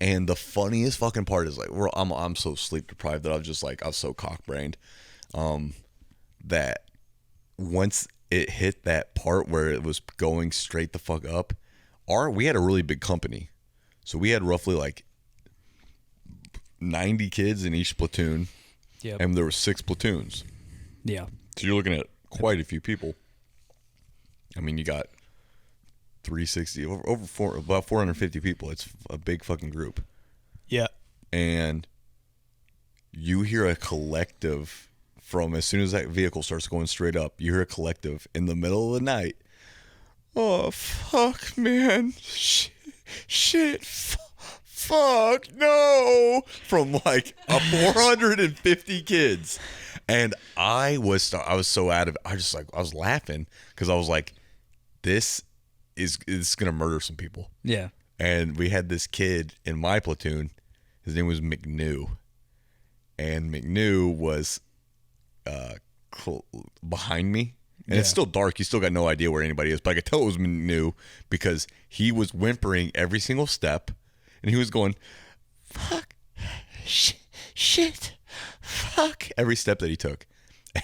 And the funniest fucking part is I'm so sleep deprived that I was so cock-brained. That once it hit that part where it was going straight the fuck up, we had a really big company. So we had roughly 90 kids in each platoon.
Yep.
And there were 6 platoons.
Yeah.
So you're looking at quite a few people. I mean, you got 360, about 450 people. It's a big fucking group.
Yeah.
And you hear a collective from as soon as that vehicle starts going straight up, you hear a collective in the middle of the night. Oh, fuck, man. Shit. Fuck, no. From like 450 kids. And I was so out of it. I was laughing because I was like, this is going to murder some people.
Yeah.
And we had this kid in my platoon. His name was McNew. And McNew was behind me. And it's still dark. You still got no idea where anybody is. But I could tell it was McNew because he was whimpering every single step. And he was going, fuck, shit, fuck, every step that he took.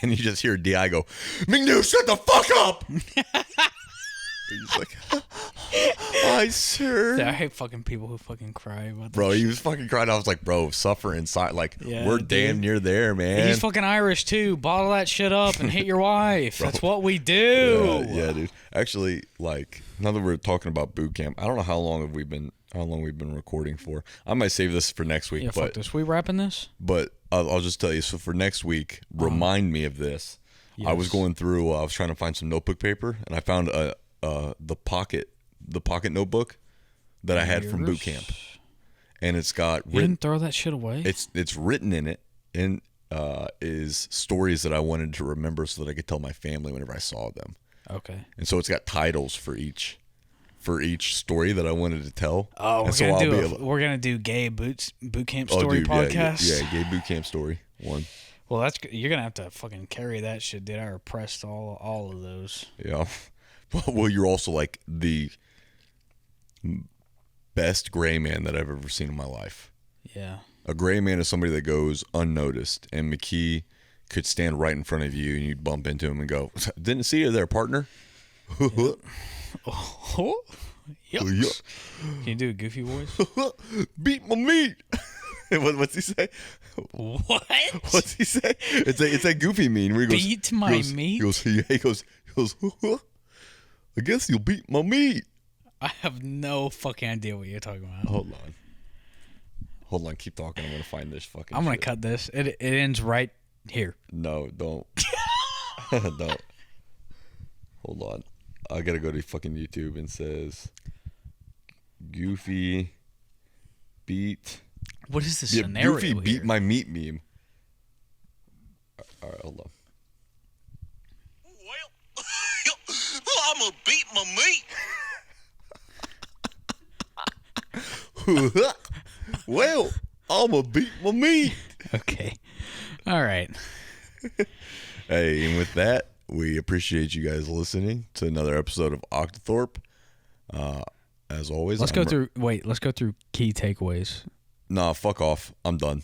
And you just hear D.I. go, McNew, shut the fuck up! He's like, hi, sir.
I hate fucking people who fucking cry about that.
Bro, he was fucking crying. I was like, bro, suffer inside. Like, we're damn near there, man.
He's fucking Irish, too. Bottle that shit up and hit your wife. Bro, that's what we do.
Yeah, dude. Actually, like, now that we're talking about boot camp, I don't know how long we've been recording for. I might save this for next week.
Yeah, fuck this. We wrapping this?
But I'll just tell you. So for next week, remind me of this. Yes. I was going through. I was trying to find some notebook paper, and I found the pocket notebook that I had from boot camp, and it's got.
You didn't throw that shit away?
It's written in it, and is stories that I wanted to remember so that I could tell my family whenever I saw them.
Okay.
And so it's got titles for each story that I wanted to tell.
Oh, we're gonna do gay boot camp story podcast.
Yeah, gay boot camp story 1.
Well, you're gonna have to fucking carry that shit, dude. I repressed all of those.
Yeah. Well, you're also like the best gray man that I've ever seen in my life.
Yeah.
A gray man is somebody that goes unnoticed, and McKee could stand right in front of you, and you'd bump into him and go, "Didn't see you there, partner."
Oh, yep. Can you do a goofy voice?
Beat my meat. What's he say?
What?
What's he say? It's a goofy mean where he goes,
beat my meat.
He goes. I guess you'll beat my meat.
I have no fucking idea what you're talking about.
Hold on. Keep talking. I'm gonna find this fucking.
I'm gonna cut this. It ends right here.
No, don't. Don't. Hold on. I gotta go to fucking YouTube and says Goofy beat.
What is the scenario
Goofy
here?
beat my meat meme. All right, hold on.
Well, I'm gonna beat my meat.
Well, I'm gonna beat my meat.
Okay. All right.
Hey, and with that, we appreciate you guys listening to another episode of Octothorpe. As always,
let's go through key takeaways.
Nah, fuck off. I'm done.